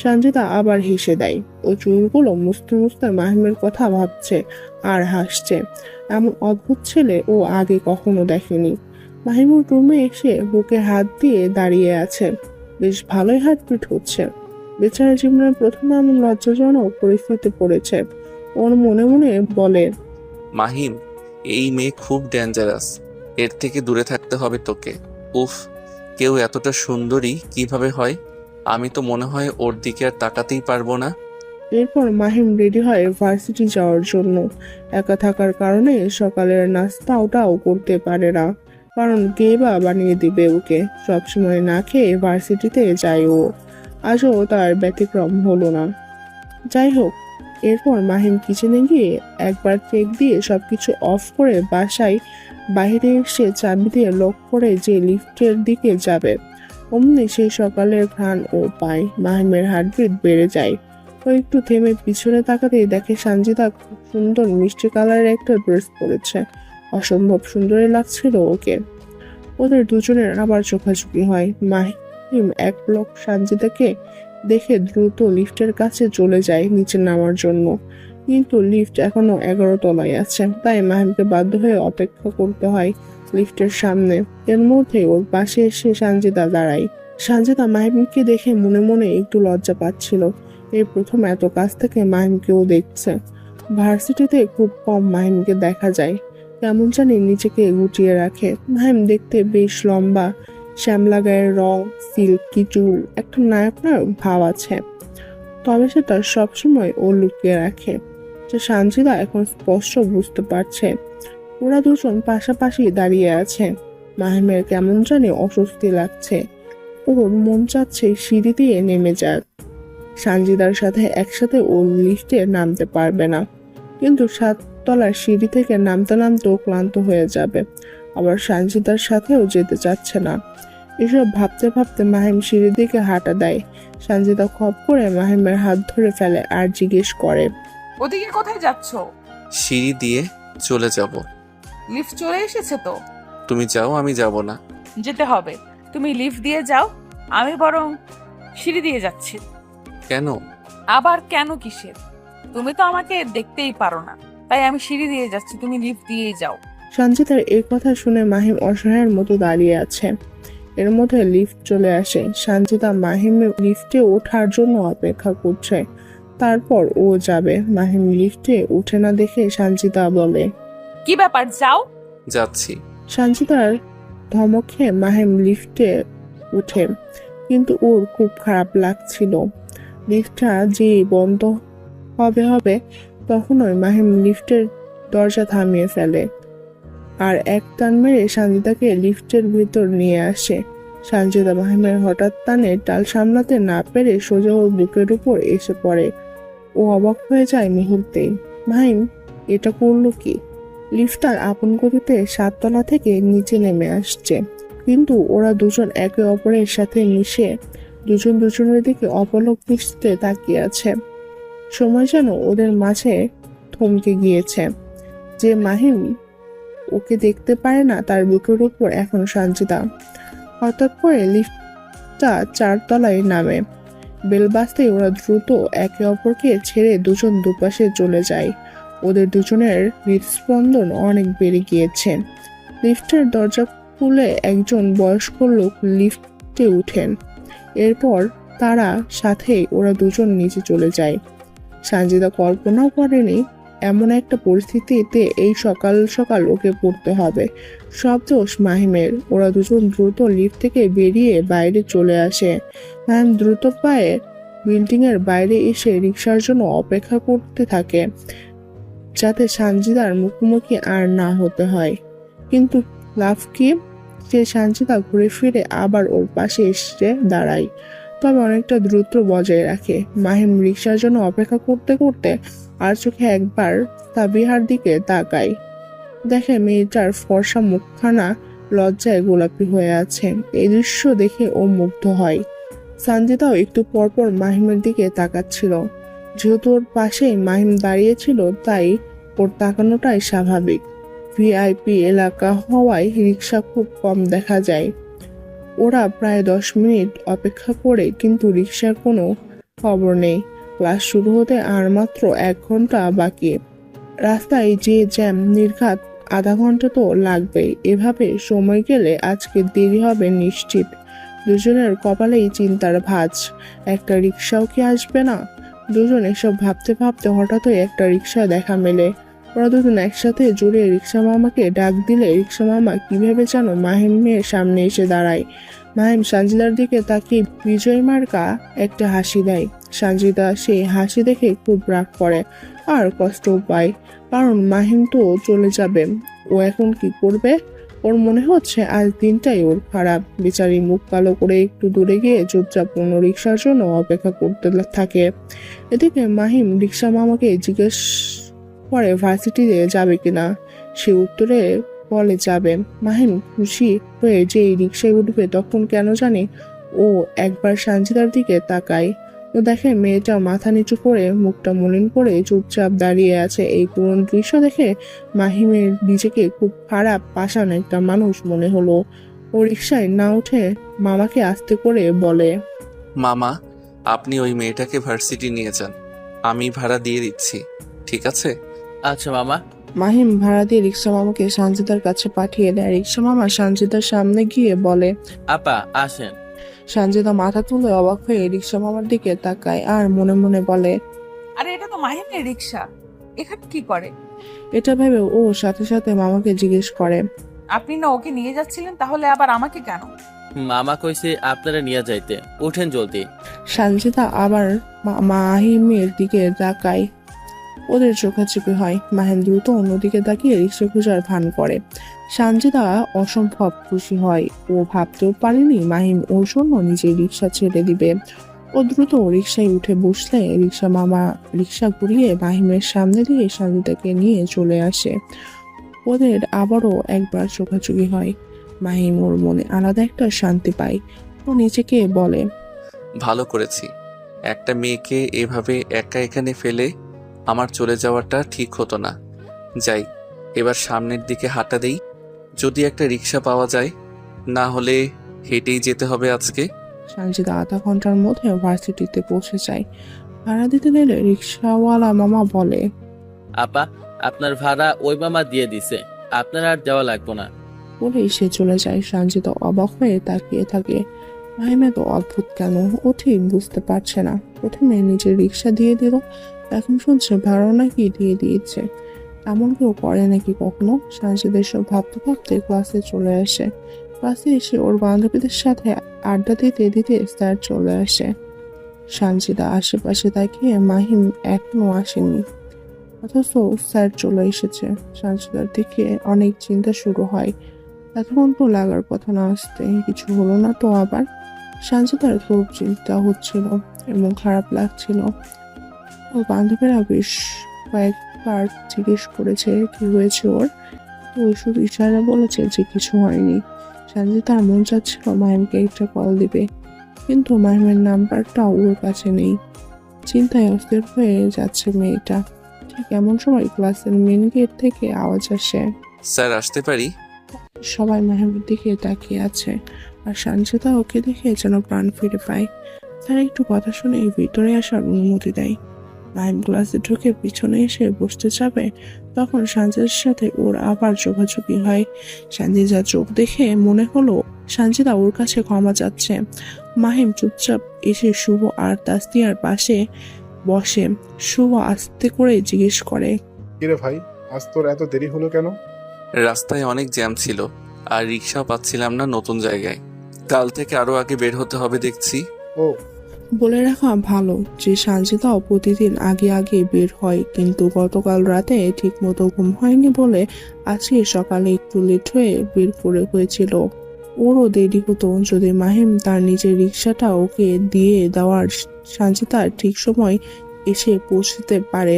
সঞ্জিতা আবার হেসে দেয়। ও চুলগুলো মুছতে মুছতে মাহিমের কথা ভাবছে আর হাসছে। এমন অদ্ভুত ছেলে ও আগে কখনো দেখেনি। মাহিমুর রুমে এসে বুকে হাত দিয়ে দাঁড়িয়ে আছে। বেশ ভালোই হার্টবিট হচ্ছে। বেচারা জীবনের প্রথম এমন লজ্জাজনক পরিস্থিতি পড়েছে। ওর মনে মনে বলে, মাহিম, এই মেয়ে খুব ডেঞ্জারাস, এর থেকে দূরে থাকতে হবে তোকে। উফ, কেউ এতটা সুন্দরী কিভাবে হয়? আমি তো মনে হয় ওর দিকে আর তাকাতেই পারবো না। এরপর মাহিম রেডি হয় ভার্সিটি যাওয়ার জন্য। একা থাকার কারণে সকালের নাস্তাটাও করতে পারে না, কারণ কে বা বানিয়ে দিবে ওকে। সবসময় না খেয়ে ভার্সিটিতে যায় ও। আজও তার ব্যতিক্রম হলো না। যাই হোক, এরপর মাহিম কিচেনে গিয়ে একবার চেক দিয়ে সবকিছু অফ করে বাসায় বাইরে এসে চাবি দিয়ে লক করে যে লিফটের দিকে যাবে, অমনি সেই সকালের ঘ্রাণ ও পায়। মাহিমের হার্টবিট বেড়ে যায়। ও একটু থেমে পিছনে তাকাতেই দেখে সঞ্জিতা খুব সুন্দর মিষ্টি কালারের একটা ড্রেস পরেছে। অসম্ভব সুন্দরই লাগছিল ওকে। ওদের দুজনের আবার চোখাচোখি হয়। মাহিম এক ব্লক সঞ্জিতাকে দেখে দ্রুত লিফটের কাছে চলে যায় নিচে নামার জন্য, কিন্তু লিফট এখনো 11 তলায় আছে। তাই মাহিমকে বাধ্য হয়ে অপেক্ষা করতে হয় লিফটের সামনে। এর মধ্যে ওর পাশে এসে সঞ্জিতা দাঁড়ায়। সঞ্জিতা মাহিমকে দেখে মনে মনে একটু লজ্জা পাচ্ছিল। এই প্রথম এত কাছ থেকে মাহিমকেও দেখছে। ভার্সিটিতে খুব কম মাহিমকে দেখা যায়। কেমন জানি নিজেকে গুটিয়ে রাখে। মাহিম দেখতে বেশ লম্বা, শ্যামলা গায়ের রং, সিল্কি চুল, একটা নায়ক নায়ক ভাব আছে। তবে সেটা সবসময় ও লুকিয়ে রাখে, যে সঞ্জিতা এখন স্পষ্ট বুঝতে পারছে। ওরা দুজন পাশাপাশি দাঁড়িয়ে আছে। মাহিমের কেমন জানি অস্বস্তি লাগছে। ওর মন চাচ্ছে সিঁড়ি দিয়ে নেমে যাক। সঞ্জিতার সাথে একসাথে ও লিফটে নামতে পারবে না, কিন্তু 7 তলার সিঁড়ি থেকে নামতে নামতেও ক্লান্ত হয়ে যাবে। আবার সঞ্জিতার সাথেও যেতে চাচ্ছে না। এসব ভাবতে ভাবতে মাহিম সিঁড়ির দিকে হাঁটা দেয়। সঞ্জিতা খপ করে মাহিমের হাত ধরে ফেলে আর জিজ্ঞেস করে, ওদিকে কোথায় যাচ্ছ? সিঁড়ি দিয়ে চলে যাব। লিফট চলে এসেছে তো। তুমি যাও, আমি যাব না। যেতে হবে। তুমি লিফট দিয়ে যাও, আমি বরং সিঁড়ি দিয়ে যাচ্ছি। কেন? আবার কেন কিসের? তুমি তো আমাকে দেখতেই পারো না, তাই আমি সিঁড়ি দিয়ে যাচ্ছি, তুমি লিফট দিয়েই যাও। সঞ্জিতার এই কথা শুনে মাহিম অসহায়ের মতো দাঁড়িয়ে আছে। এর মধ্যে লিফট চলে আসে। সঞ্জিতা মাহিম লিফটে ওঠার জন্য অপেক্ষা করছে, তারপর ও যাবে। মাহিম লিফটে উঠে না দেখে সঞ্জিতা বলে, কি ব্যাপার, যাও। যাচ্ছি। সঞ্জিতার ধমক খেয়ে মাহিম লিফটে উঠে, কিন্তু ওর খুব খারাপ লাগছিল। লিফটটা যে বন্ধ হবে তখনই মাহিম লিফটের দরজা থামিয়ে ফেলে আর এক টান মেরে সঞ্জিতাকে লিফটের ভিতর নিয়ে আসে। সঞ্জিতা মাহিমের হঠাৎ টানে টাল সামলাতে না পেরে সোজা ওর বুকের উপর এসে পড়ে। ও অবাক হয়ে যায় মুহূর্তেই। মাহিম এটা করলো কি? লিফটার আপন গতিতে 7 তলা থেকে নিচে নেমে আসছে, কিন্তু ওরা দুজন একে অপরের সাথে মিশে দুজন দুজনের দিকে অপলক দৃষ্টিতে তাকিয়ে আছে। সময় যেন ওদের মাঝে থমকে গিয়েছে। যে মাহিম ওকে দেখতে পারে না, তার বুকের উপর এখন সঞ্জিতা। হঠাৎ করে লিফটটা 4 তলায় নামে। বেল বাজতেই ওরা দ্রুত একে অপরকে ছেড়ে দুজন দুপাশে চলে যায়। ওদের দুজনের হৃদস্পন্দন অনেক বেড়ে গিয়েছে। লিফটের দরজা খুলে একজন বয়স্ক লোক লিফটে উঠেন। এরপর তারা সাথেই ওরা দুজন নিচে চলে যায়। সঞ্জিতা কল্পনাও করেনি এমন একটা পরিস্থিতিতে এই সকাল সকাল ওকে পড়তে হবে। সব দোষ মাহিমের। ওরা দুজন দ্রুত লিফট থেকে বেরিয়ে বাইরে চলে আসে। মাহিম দ্রুত পায়ে বিল্ডিং এর বাইরে এসে রিক্সার জন্য অপেক্ষা করতে থাকে, যাতে সঞ্জিতার মুখোমুখি আর না হতে হয়। কিন্তু লাভ কি, সে সঞ্জিতা ঘুরে ফিরে আবার ওর পাশে এসে দাঁড়ায়, তবে অনেকটা দ্রুত বজায় রাখে। মাহিম রিক্সার জন্য অপেক্ষা করতে করতে আর চোখে একবার সাবিহার দিকে তাকায়। দেখে মেয়েটার ফর্সা মুখখানা লজ্জায় গোলাপি হয়ে আছে। এই দৃশ্য দেখে ও মুগ্ধ হয়। সঞ্জিতাও একটু পরপর মাহিমের দিকে তাকাচ্ছিল। যেহেতু ওর পাশেই মাহিম দাঁড়িয়েছিল, তাই ওর তাকানোটাই স্বাভাবিক। ভিআইপি এলাকা হওয়ায় রিক্সা খুব কম দেখা যায়। ওরা প্রায় 10 মিনিট অপেক্ষা করে, কিন্তু রিক্সার কোনো খবর নেই। ক্লাস শুরু হতে আর মাত্র 1 ঘন্টা বাকি। রাস্তায় যে জ্যাম নির্ঘাত, আধা ঘন্টা তো লাগবেই। এভাবে সময় গেলে আজকে দেরি হবে নিশ্চিত। দুজনের কপালেই চিন্তার ভাঁজ। একটা রিক্সাও কি আসবে না? দুজন এসব ভাবতে ভাবতে হঠাৎই একটা রিক্সা দেখা মেলে। ওরা দুজন একসাথে জোরে রিক্সা মামাকে ডাক দিলে রিক্সা মামা কিভাবে যেন মাহিমের সামনে এসে দাঁড়ায়। মাহিম সানজিদার দিকে তাকিয়ে বিজয় মার্কা একটা হাসি দেয়। সানজিদা সেই হাসি দেখে খুব রাগ করে আর কষ্ট পায়, কারণ মাহিম তো চলে যাবে। ও এখন কি করবে? ওর মনে হচ্ছে আজ দিনটাই ওর খারাপ। বেচারি মুখ কালো করে একটু দূরে গিয়ে চুপচাপ কোনো রিক্সার জন্য অপেক্ষা করতে থাকে। এদিকে মাহিম রিক্সা মামাকে জিজ্ঞেস করে ভার্সিটিতে যাবে কিনা। সে উত্তরে বলে যাবে। মাহিম খুশি হয়ে যে রিক্সায় উঠবে, তখন কেন জানি ও একবার সানজিদার দিকে তাকায়। ও দেখে মেয়েটা মাথা নিচু করে মুখটা মলিন করে চুপচাপ দাঁড়িয়ে আছে। এই করুণ দৃশ্য দেখে মাহিমের নিজেকে খুব খারাপ পাষাণ একটা মানুষ মনে হলো। ও রিক্সায় না উঠে মামাকে আস্তে করে বলে, মামা, আপনি ওই মেয়েটাকে ভার্সিটি নিয়ে যান, আমি ভাড়া দিয়ে দিচ্ছি, ঠিক আছে? আচ্ছা মামা। মাহিম ভাড়া দিয়ে রিক্সা মামাকে সানজিদার কাছে পাঠিয়ে দেয়। রিক্সা মামা সানজিদার সামনে গিয়ে বলে, আপা আসেন। সানজিদা মাথা তুলে অবাক হয়ে রিক্সা মামার দিকে তাকায় আর মনে মনে বলে, আরে এটা তো মাহিমের রিক্সা, এখানে কি করে? এটা ভেবে ও সাথে সাথে মামাকে জিজ্ঞেস করে, আপনি না ওকে নিয়ে যাচ্ছিলেন, তাহলে আবার আমাকে কেন? মামা কইছে আপনারা নিয়ে যাইতে, উঠেন জলদি। সানজিদা আবার মাহিমের দিকে তাকায়। ওদের চোখাচোখি হয়। মাহিম দ্রুত অন্যদিকে তাকিয়ে রিক্সা খোঁজার ভান করে। সানজিদা অসম্ভব খুশি হয়। ও ভাবতেও পারেনি মাহিম ওর জন্য নিজের রিক্সা ছেড়ে দিবে। ও দ্রুত রিক্সায় উঠে বসলে রিক্সা মামা রিক্সা ঘুরিয়ে মাহিমের সামনে দিয়ে সানজিদাকে নিয়ে চলে আসে। ওদের আবারও একবার চোখাচোখি হয়। মাহিম ওর মনে আলাদা একটা শান্তি পায়। ও নিজেকে বলে, ভালো করেছি। একটা মেয়েকে এভাবে একা এখানে ফেলে আমার চলে যাওয়াটা ঠিক হতো না। যাই, এবার সামনের দিকে হাঁটা দেই, যদি একটা রিক্সা পাওয়া যায়, না হলে হেঁটেই যেতে হবে আজকে। সানজিদা আধা ঘন্টার মধ্যে ভার্সিটিতে পৌঁছে যায়। ভাড়া দিতে গেলে রিক্সাওয়ালা মামা বলে, আপা, আপনার ভাড়া ওই মামা দিয়ে দিছে, আপনার আর দেওয়া লাগবে না। বলেই সে চলে যায়। সানজিদা অবাক হয়ে তাকিয়ে থাকে। মাহিমে তো অদ্ভুত, কেন ও ঠিক বুঝতে পারছে না। প্রথমে নিজের রিক্সা দিয়ে দিল, এখন শুনছে ভাড়া নাকি দিয়ে দিয়েছে। এমন কেউ করে নাকি কখনো? সানজিদা সব ভাবতে ভাবতে ক্লাসে চলে আসে। ক্লাসে এসে ওর বান্ধবীদের সাথে আড্ডা দিতে দিতে স্যার চলে আসে। সানজিদা আশেপাশে তাকিয়ে মাহিম এখনো আসেনি, অথচ স্যার চলে এসেছে। সানজিদার দিকে অনেক চিন্তা শুরু হয়। এতক্ষণ তো লাগার কথা না আসতে, কিছু হলো না তো আবার? সানজিদার খুব চিন্তা হচ্ছিল এবং খারাপ লাগছিল। ওর বান্ধবীরা বেশ কয়েকবার জিজ্ঞেস করেছে কি হয়েছে ওর, তো ওই শুধু ইশারা বলেছে যে কিছু হয়নি। সানজিদার মন চাচ্ছিল মাহিমকে একটা কল দিবে, কিন্তু মাহিমের নাম্বারটা ওর কাছে নেই। চিন্তায় অস্থির হয়ে যাচ্ছে মেয়েটা। ঠিক এমন সময় ক্লাসের মেন গেট থেকে আওয়াজ আসে। স্যার, আসতে পারি? সবাই মাহিমের দিকে তাকিয়ে আছে, আর সানজিদা ওকে দেখে যেন প্রাণ ফিরে পায়। তারা একটু কথা শুনে ভিতরে আসার অনুমতি দেয়। মাহিম ক্লাসে ঢুকে পিছনে এসে বসতে যাবে, তখন সানজিদার সাথে ওর আবার চোখাচোখি হয়। সানজিদা চোখ দেখে মনে হলো সানজিদা ওর কাছে ক্ষমা চাচ্ছে। মাহিম চুপচাপ এসে শুভ আর তাসনিয়ার পাশে বসে। শুভ আস্তে করে জিজ্ঞেস করে, কিরে ভাই, আজ তোর এত দেরি হলো কেন? রাস্তায় অনেক জ্যাম ছিল আর রিক্সাও পাচ্ছিলাম না নতুন জায়গায়। কাল থেকে আরো আগে বের হতে হবে দেখছি। ও, বলে রাখা ভালো যে সানজিদাও প্রতিদিন আগে আগে বের হয়, কিন্তু গতকাল রাতে ঠিক মতো ঘুম হয়নি বলে আজকে সকালে একটু লেট হয়ে বের করে হয়েছিল। ওরও দেরি হতো যদি মাহিম তার নিজের রিক্সাটা ওকে দিয়ে দেওয়ার সানজিদা ঠিক সময় এসে পৌঁছতে পারে,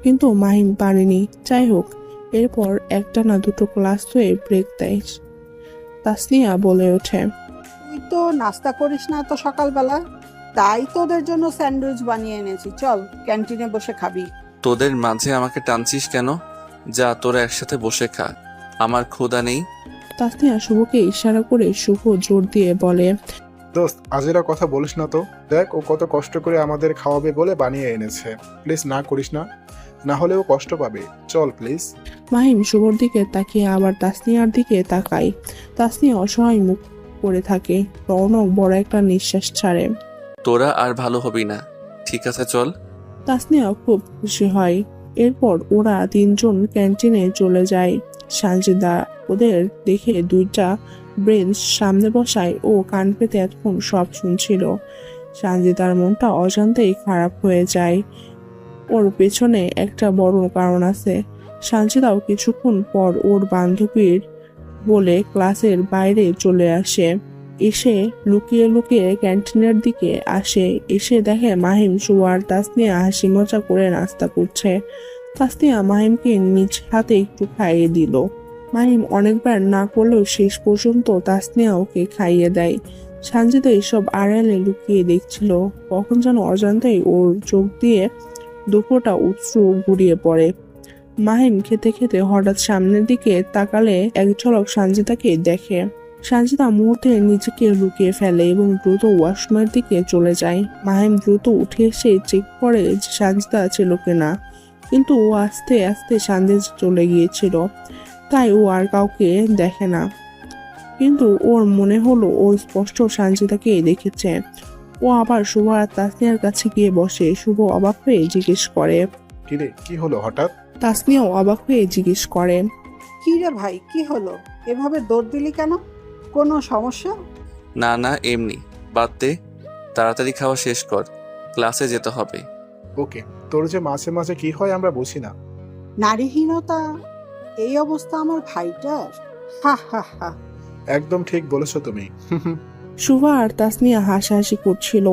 কিন্তু মাহিম পারেনি। যাই হোক, এরপর একটা না দুটো ক্লাস হয়ে ব্রেক দেয়। তাসনিয়া বলে ওঠে, তুই তো নাস্তা করিস না তো সকালবেলা, তাই তোদের জন্য স্যান্ডউইচ বানিয়ে এনেছি, চল ক্যান্টিনে বসে খাবি। তোদের মাঝে আমাকে টানছিস কেন? যা, তোরা একসাথে বসে খা, আমার ক্ষুধা নেই। তাসনিয়া শুভকে ইশারা করে শুভ জোর দিয়ে বলে, দোস্ত আজেরা কথা বলিস না তো। দেখ ও কত কষ্ট করে আমাদের খাওয়াবে বলে বানিয়ে এনেছে। প্লিজ না করিস না, না হলে ও কষ্ট পাবে। চল প্লিজ। মাহিম শুভর দিকে তাকিয়ে আবার তাসনিয়ার দিকে তাকায়। তাসনিয়া অসহায় মুখ করে থাকে। রৌনক বড় একটা নিঃশ্বাস ছাড়ে। তোরা আর ভালো হবি না, ঠিক আছে চল। তাসনিয়া খুব খুশি হয়। এরপর ওরা তিনজন ক্যান্টিনে চলে যায়। সানজিদা ওদের দেখে দুইটা বেঞ্চ সামনে বসায় ও কান পেতে এতক্ষণ সব শুনছিল। সানজিদার মনটা অজান্তেই খারাপ হয়ে যায়। ওর পেছনে একটা বড় কারণ আছে। সানজিদাও কিছুক্ষণ পর ওর বান্ধবীর বলে ক্লাসের বাইরে চলে আসে। এসে লুকিয়ে লুকিয়ে ক্যান্টিনের দিকে আসে। এসে দেখে মাহিম শুয়ার তাসনিয়া হাসি মজা করে নাস্তা করছে। তাসনিয়া মাহিমকে নিজ হাতে একটু খাইয়ে দিল। মাহিম অনেকবার না করলেও শেষ পর্যন্ত তাসনিয়া ওকে খাইয়ে দেয়। সানজিদা এসব আড়ালে লুকিয়ে দেখছিল। কখন যেন অজান্তেই ওর চোখ দিয়ে দুপুরটা উৎসু গড়িয়ে পড়ে। মাহিম খেতে খেতে হঠাৎ সামনের দিকে তাকালে এক ঝলক সানজিদাকে দেখে। সানজিদা মুহূর্তে নিজেকে লুকিয়ে ফেলে এবং দ্রুত ওয়াশরুমের দিকে চলে যায়। মাহিম দ্রুত উঠে এসে চেক করে যে সানজিদা ছিল কিনা, কিন্তু ও আস্তে আস্তে সানজিদা চলে গিয়েছিল, তাই ও আর কাউকে দেখে না। কিন্তু ওর মনে হলো ও স্পষ্ট সানজিদাকে দেখেছে। ও আবার শুভ আর তাসনিয়ার কাছে গিয়ে বসে। শুভ অবাক হয়ে জিজ্ঞেস করে, কিরে কি হলো হঠাৎ? তাসনিয়াও অবাক হয়ে জিজ্ঞেস করে, কি রে ভাই, কি হলো? এভাবে দৌড় দিলি কেন? কোনো সমস্যা? না না এমনি, বাদ দে, তাড়াতাড়ি খাওয়া শেষ কর, ক্লাসে যেতে হবে। ওকে, তোর যে মাঝে মাঝে কি হয় আমরা বুঝি না। নারীহীনতা, এই অবস্থা আমার ভাইটার। হা হা হা। একদম ঠিক বলেছো তুমি। শুভ আর তাসনিয়া হাসাহাসি করছিল।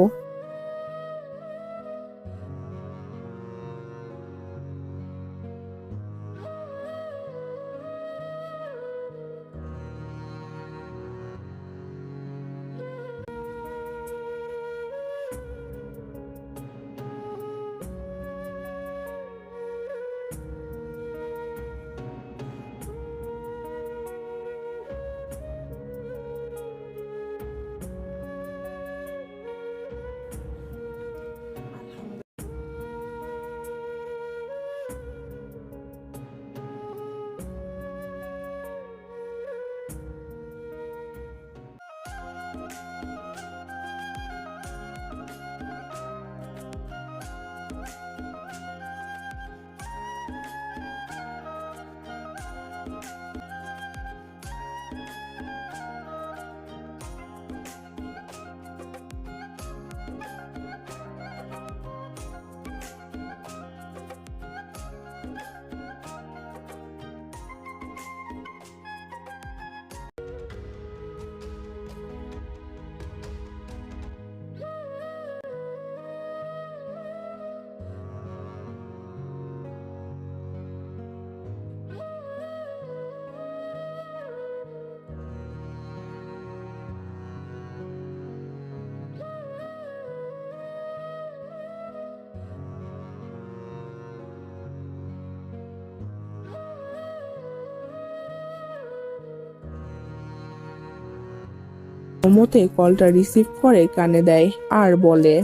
মতে কলটা রিসিভ করে কানে দেয় আর বলে,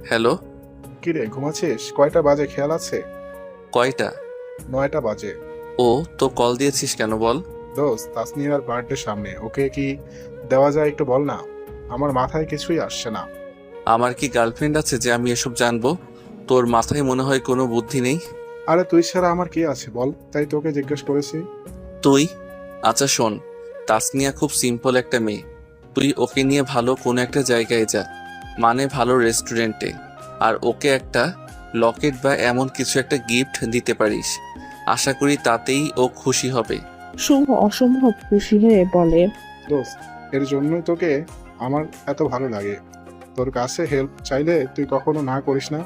হ্যালো, কিরে ঘুমাচ্ছিস? কয়টা বাজে খেয়াল আছে? কয়টা? 9টা বাজে। ও তো কল দিয়েছিস কেন বল? দোস্ত তাসনিয়ার বার্থডে সামনে, ওকে কি দেওয়া যায় একটু বল না। আমার মাথায় কিছুই আসছে না। আমার কি গার্লফ্রেন্ড আছে যে আমি এসব জানবো? তোর মাথায় মনে হয় কোনো বুদ্ধি নেই। আরে তুই ছাড়া আমার কি আছে বল, তাই তোকে জিজ্ঞেস করেছি। তুই? আচ্ছা শোন, তাসনিয়া খুব সিম্পল একটা মেয়ে। তুই ওকে নিয়ে ভালো কোনো একটা জায়গায় যা, মানে ভালো রেস্টুরেন্টে, আর ওকে একটা লকেট বা এমন কিছু একটা গিফট দিতে পারিস। আশা করি তাতেই ও খুশি হবে। শুভ অসম্ভব খুশি হয়ে বলে, দোস্ত এর জন্যই তোকে আমার এত ভালো লাগে। তোর কাছে হেল্প চাইলে তুই কখনো না করিস না।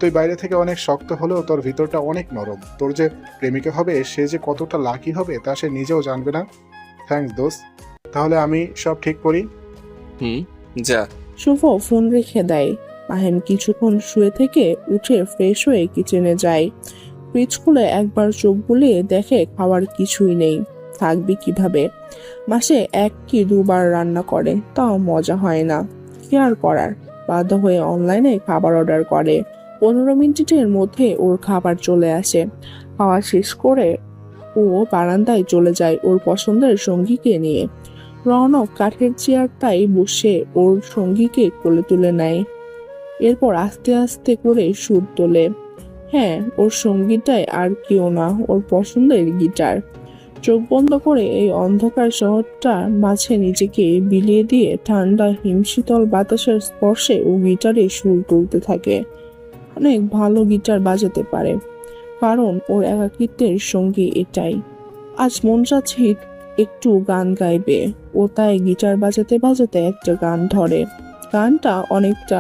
তুই বাইরে থেকে অনেক শক্ত হলেও তোর ভিতরটা অনেক নরম। তোর যে প্রেমিকা হবে সে যে কতটা লাকি হবে তা সে নিজেও জানবে না। থ্যাঙ্কস দোস্ত, তাহলে আমি সব ঠিক করি। যা। শুভ ফোন রেখে দেয়। মাহিম কিছুক্ষণ শুয়ে থেকে উঠে ফ্রেশ হয়ে কিচেনে যায়। ফ্রিজ খুলে একবার চোখ বুলিয়ে দেখে খাওয়ার কিছুই নেই। থাকবি কিভাবে? মাসে 1 কি 2 বার রান্না করে, তাও মজা হয় না। কি আর করার, বাধ্য হয়ে অনলাইনে খাবার অর্ডার করে। 15 মিনিটের মধ্যে ওর খাবার চলে আসে। খাওয়া শেষ করে ও বারান্দায় চলে যায় ওর পছন্দের সঙ্গীকে নিয়ে। রৌনক কাঠের চেয়ারটায় বসে ওর সঙ্গীকে কোলে তুলে নেয়। এরপর আস্তে আস্তে করে সুর তোলে। হ্যাঁ, ওর সঙ্গীটাই আর কেউ না, ওর পছন্দের গিটার। চোখ বন্ধ করে এই অন্ধকার শহরটার মাঝে নিজেকে বিলিয়ে দিয়ে ঠান্ডা হিমশীতল বাতাসের স্পর্শে ও গিটারে সুর তুলতে থাকে। অনেক ভালো গিটার বাজাতে পারে, কারণ ওর একাকিত্বের সঙ্গী এটাই। আজ মন চাচ্ছে একটু গান গাইবে। ও তাই গিটার বাজাতে বাজাতে একটা গান ধরে। গানটা অনেকটা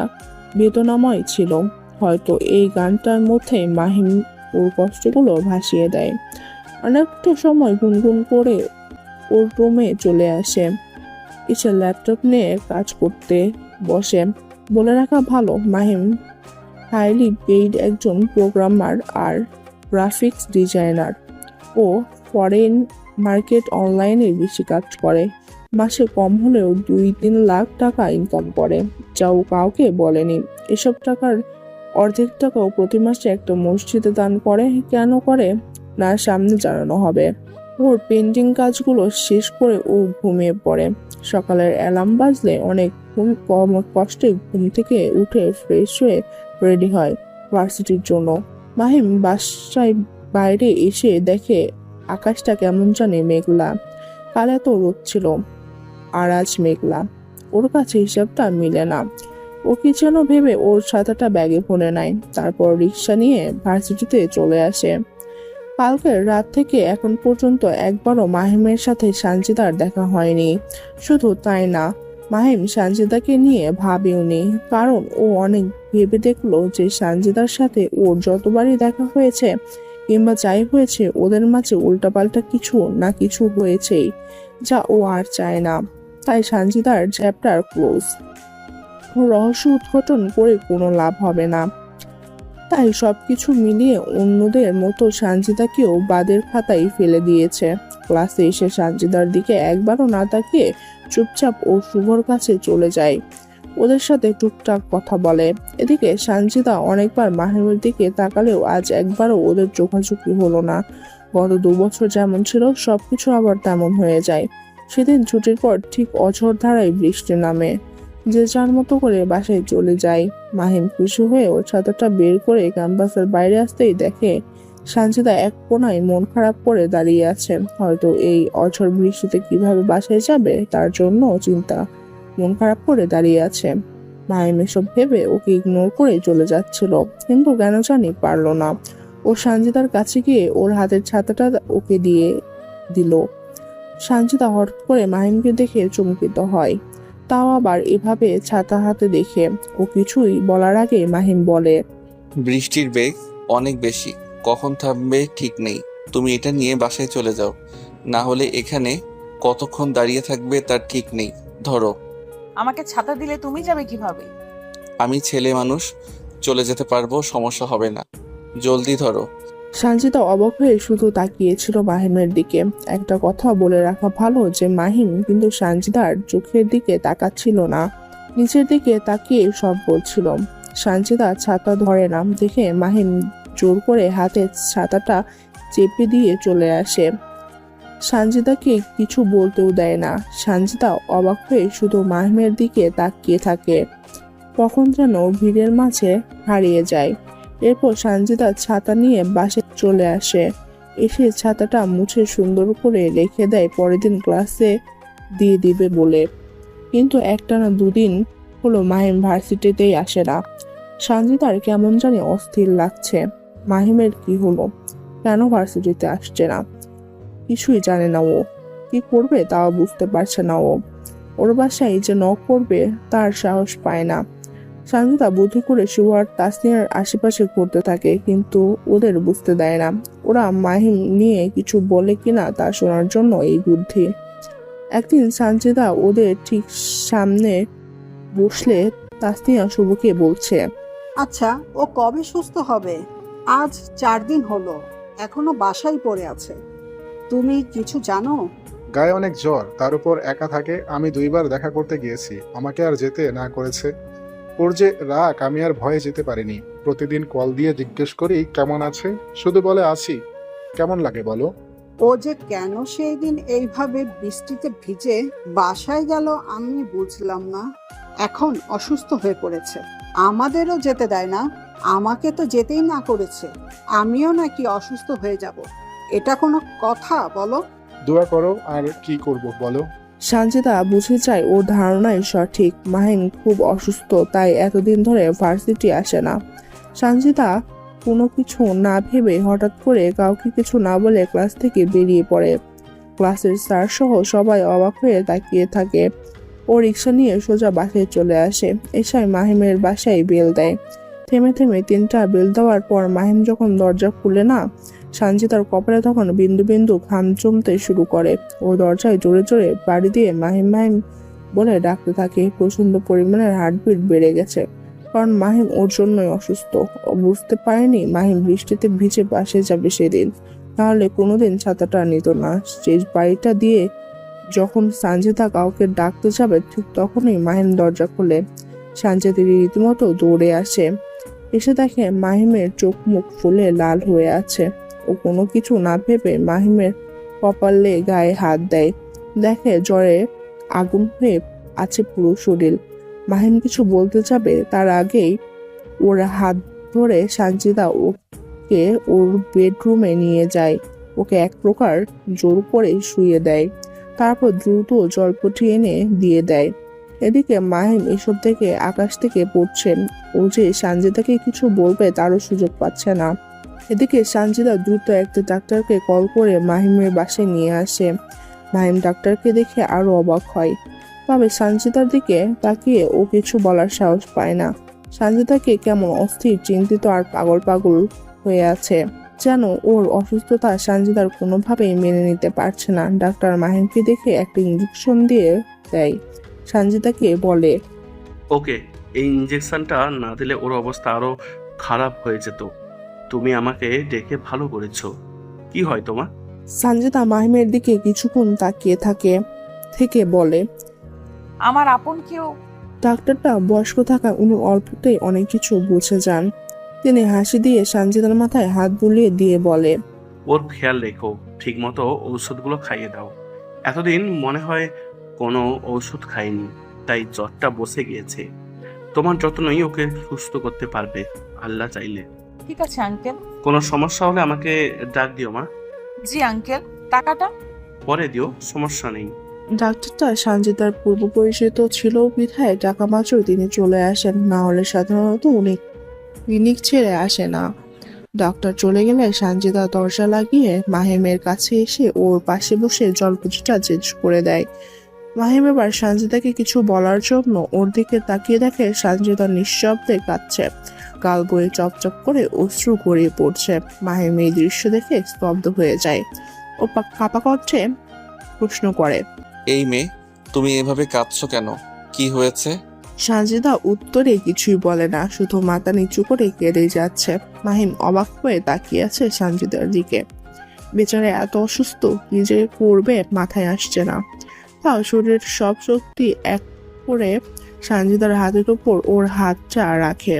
বেদনাময় ছিল। হয়তো এই গানটার মধ্যে মাহিম ওর কষ্টগুলো ভাসিয়ে দেয়। অনেকটা সময় গুনগুন করে ওর রুমে চলে আসে, এসে ল্যাপটপ নিয়ে কাজ করতে বসে। বলে রাখা ভালো, মাহিম হাইলি পেইড একজন প্রোগ্রামার আর গ্রাফিক্স ডিজাইনার। ও ফরেন মার্কেট অনলাইনে বেশি কাজ করে। মাসে কম হলেও 2-3 লাখ টাকা ইনকাম করে, যা ও কাউকে বলেনি। এসব টাকার অর্ধেক টাকাও প্রতি মাসে একটা মসজিদে দান করে। কেন করে না সামনে জানানো হবে। ওর পেন্টিং কাজগুলো শেষ করে ও ঘুমিয়ে পড়ে। সকালের অ্যালার্ম বাজলে অনেক কম কষ্টে ঘুম থেকে উঠে ফ্রেশ হয়ে রেডি হয় ভার্সিটির জন্য। মাহিম বাসায় বাইরে এসে দেখে আকাশটা কেমন জানে মেঘলা। কাল এত রোদ ছিল, আর আজ মেঘলা। ওর কাছে হিসাবটা মিলে না। ও কি যেন ভেবে ওর ছাতাটা ব্যাগে ভরে নেয়। তারপর রিক্সা নিয়ে ভার্সিটিতে চলে আসে। কালকের রাত থেকে এখন পর্যন্ত একবারও মাহিমের সাথে সানজিদার দেখা হয়নি। শুধু তাই না, মাহিম সানজিদাকে নিয়ে ভাবেওনি, কারণ ও অনেক ভেবে দেখলো যে সানজিদার সাথে ওর যতবারই দেখা হয়েছে কিংবা যাই হয়েছে, ওদের মাঝে উল্টাপাল্টা কিছু না কিছু হয়েছেই, যা ও আর চায় না। তাই সানজিদার চ্যাপ্টার ক্লোজ। রহস্য উদ্ঘাটন করে কোনো লাভ হবে না। তাই সবকিছু মিলিয়ে অন্যদের মতো সানজিদাকেও বাদের খাতায় ফেলে দিয়েছে। ক্লাসে এসে সানজিদার দিকে একবারও না তাকিয়ে চুপচাপ ও শুভর কাছে চলে যায়। ওদের সাথে টুকটাক কথা বলে। এদিকে সানজিদা অনেকবার মাহিমের দিকে তাকালেও আজ একবারও ওদের চোখাচোখি হলো না। গত 2 বছর যেমন ছিল সবকিছু আবার তেমন হয়ে যায়। সেদিন ছুটির পর ঠিক অঝোর ধারায় বৃষ্টি নামে। যে যার মতো করে বাসায় চলে যায়। মাহিম খুশি হয়ে ওর ছাতাটা বের করে ক্যাম্পাসের বাইরে আসতেই দেখে সানজিদা এক কোনায় মন খারাপ করে দাঁড়িয়ে আছে। হয়তো এই অঝোর বৃষ্টিতে কিভাবে বাসায় যাবে তার জন্য চিন্তা, মন খারাপ করে দাঁড়িয়ে আছে। মাহিম এসব ভেবে ওকে ইগনোর করে চলে যাচ্ছিল, কিন্তু কেন জানি পারলো না। ও সানজিদার কাছে গিয়ে ওর হাতের ছাতাটা ওকে দিয়ে দিল। সানজিদা হঠাৎ করে মাহিমকে দেখে চমকিত হয়, তাও আবার এভাবে ছাতা হাতে দেখে। ও কিছুই বলার আগে মাহিম বলে, বৃষ্টির বেগ অনেক বেশি, কখন থামবে ঠিক নেই। তুমি এটা নিয়ে বাসায় চলে যাও, না হলে এখানে কতক্ষণ দাঁড়িয়ে থাকবে তার ঠিক নেই। ধরো। আমাকে ছাতা দিলে তুমি যাবে কিভাবে? আমি ছেলে মানুষ, চলে যেতে পারবো, সমস্যা হবে না। জলদি ধরো। সানজিদা অবাক হয়ে শুধু তাকিয়েছিল মাহিমের দিকে। একটা কথা বলে রাখা ভালো যে মাহিম কিন্তু সানজিদার চোখের দিকে তাকাচ্ছিল না, নিচের দিকে তাকিয়ে সব বলছিল। সানজিদা ছাতা ধরে না দেখে মাহিম জোর করে হাতে ছাতাটা চেপে দিয়ে চলে আসে। সানজিদাকে কিছু বলতেও দেয় না। সানজিদা অবাক হয়ে শুধু মাহিমের দিকে তাকিয়ে থাকে, কখন যেন ভিড়ের মাঝে হারিয়ে যায়। এরপর সানজিদা ছাতা নিয়ে বাসায় চলে আসে। এসে ছাতাটা মুছে সুন্দর করে রেখে দেয় পরের দিন ক্লাসে দিয়ে দিবে বলে। কিন্তু একটানা 2 দিন হলো মাহিম ভার্সিটিতেই আসে না। সানজিদার কেমন জানি অস্থির লাগছে। মাহিমের কি হলো, কেন ভার্সিটিতে আসছে না, কিছুই জানে না ও। কি করবে তাও বুঝতে পারছে না ও। ওর বাসায় যে নক করবে তার সাহস পায় না। সানজিদা বুদ্ধি করে শুভ আর তাসনিয়ার আশেপাশে ঘুরতে থাকে, কিন্তু ওদের বুঝতে দেয় না। ওরা মাহিম নিয়ে কিছু বলে কিনা তা শোনার জন্য এই বুদ্ধি। একদিন সানজিদা ওদের ঠিক সামনে বসলে তাসনিয়া শুভকে বলছে, আচ্ছা, ও কবে সুস্থ হবে? আজ 4 দিন হলো, এখনো বাসায় পড়ে আছে। তুমি কিছু জানো? গায়ে অনেক জ্বর, তার উপর একা থাকে। আমি 2বার দেখা করতে গিয়েছি, আমাকে আর যেতে না করেছে। ওর যে রাগ, আমি আর ভয়ে যেতে পারিনি। প্রতিদিন কল দিয়ে জিজ্ঞেস করি কেমন আছে, শুধু বলে আছি। কেমন লাগে বলো? ও যে কেন সেই দিন এইভাবে বৃষ্টিতে ভিজে বাসায় গেল আমি বুঝলাম না। এখন অসুস্থ হয়ে পড়েছে, আমাদেরও যেতে দেয় না। আমাকে তো যেতেই না করেছে, আমিও নাকি অসুস্থ হয়ে যাব। এটা কোনো কথা বলো? দোয়া করো, আর কি করব বলো। সানজিদা বুঝে যায় ওর ধারণাই সঠিক। মাহিম খুব অসুস্থ, তাই এতদিন ধরে ভার্সিটি আসে না। সানজিদা কোনো কিছু না ভেবে হঠাৎ করে কাউকে কিছু না বলে ক্লাস থেকে বেরিয়ে পড়ে। ক্লাসের স্যার সহ সবাই অবাক হয়ে তাকিয়ে থাকে। ও রিক্সা নিয়ে সোজা বাসায় চলে আসে। এসে মাহিমের বাসায় বেল দেয়। থেমে থেমে 3টা বেল দেওয়ার পর মাহিম যখন দরজা খুলে না, সানজিদার কপালে তখন বিন্দু বিন্দু ঘাম জমতে শুরু করে। ও দরজায় জোরে জোরে বাড়ি দিয়ে মাহিম মাহিম বলে ডাকতে থাকে। প্রচন্ড পরিমাণের হার্টবিট বেড়ে গেছে, কারণ মাহিম ওর জন্যই অসুস্থ। ও বুঝতে পারেনি মাহিম বৃষ্টিতে ভিজে বাসে যাবে সেদিন, নাহলে কোনোদিন ছাতাটা নিত না। স্টেজ বাড়িটা দিয়ে যখন সানজিদা কাউকে ডাকতে যাবে, ঠিক তখনই মাহিম দরজা খোলে। সানজিদা রীতিমতো দৌড়ে আসে। এসে দেখে মাহিমের চোখ মুখ ফুলে লাল হয়ে আছে। ও কোনো কিছু না ভেবে মাহিমের কপালে গায়ে হাত দেয়। দেখে জ্বরে আগুন হয়ে আছে পুরো শরীর। মাহিম কিছু বলতে যাবে, তার আগেই ওর হাত ধরে সানজিদা ওকে ওর বেডরুমে নিয়ে যায়। ওকে এক প্রকার জোর করে শুয়ে দেয়, তারপর দ্রুত জলপটি এনে দিয়ে দেয়। এদিকে মাহিম এসব থেকে আকাশ থেকে পড়ছে। ও যে সানজিদাকে কিছু বলবে তারও সুযোগ পাচ্ছে না। এদিকে সানজিদা দ্রুত একটা ডাক্তারকে কল করে মাহিমের বাসায় নিয়ে আসে। মাহিম ডাক্তারকে দেখে আরো অবাক হয়, তবে সানজিদার দিকে তাকিয়ে ও কিছু বলার সাহস পায় না। সানজিদাকে কেমন অস্থির, চিন্তিত আর পাগল পাগল হয়ে আছে, যেন ওর অসুস্থতা সানজিদার কোনোভাবেই মেনে নিতে পারছে না। ডাক্তার মাহিমকে দেখে একটা ইঞ্জেকশন দিয়ে দেয়। সানজিদাকে বলে, ওকে, এই ইঞ্জেকশনটা না দিলে ওর অবস্থা আরো খারাপ হয়ে যেত। তুমি আমাকে ডেকে ভালো করেছো। কি হয় তোমার? সানজিদা মাহিমের দিকে কিছুক্ষণ তাকিয়ে থেকে বলে, আমার আপন কেউ। ডাক্তারটা বয়স্ক থাকা উনি অল্পতেই অনেক কিছু বুঝে যান। তিনি হাসি দিয়ে সানজিদার মাথায় হাত বুলিয়ে দিয়ে বলে, ওর খেয়াল রেখো, ঠিক মতো ঔষধগুলো খাইয়ে দাও। এতদিন মনে হয় কোনো ঔষধ খাইনি, তাই জ্বরটা বসে গিয়েছে। তোমার যত্নই ওকে সুস্থ করতে পারবে আল্লাহ চাইলে। ঠিক আছে আঙ্কেল। কোনো সমস্যা হলে আমাকে ডাক দিও মা। জি আঙ্কেল। টাকাটা? পরে দিও, সমস্যা নেই। ডাক্তারটা সানজিদার পূর্ব পরিচিত ছিল বিধায় টাকা মাত্র তিনি চলে আসেন, না হলে সাধারণত উনি ক্লিনিক ছেড়ে আসে না। ডাক্তার চলে গেলে সানজিদা দরজা লাগিয়ে মাহিমের কাছে এসে ওর পাশে বসে জলপটিটা চেঞ্জ করে দেয়। মাহিম এবার সানজিদাকে কিছু বলার জন্য ওর দিকে তাকিয়ে দেখে সানজিদা নিঃশব্দে কাঁদছে, গাল বয়ে চপচপ করে অশ্রু গড়িয়ে পড়ছে। মাহিম এই দৃশ্য দেখে স্তব্ধ হয়ে যায়। ও কাঁপা কণ্ঠে প্রশ্ন করে, এই মেয়ে, তুমি এভাবে কাঁদছো কেন? কি হয়েছে? সানজিদা উত্তরে কিছুই বলে না, শুধু মাথা নিচু করে কেঁদে যাচ্ছে। মাহিম অবাক হয়ে তাকিয়ে আছে সানজিদার দিকে। বেচারা এত অসুস্থ, কি যে করবে মাথায় আসছে না। তাও শরীরের সব শক্তি এক করে সানজিদার হাতের উপর ওর হাতটা রাখে।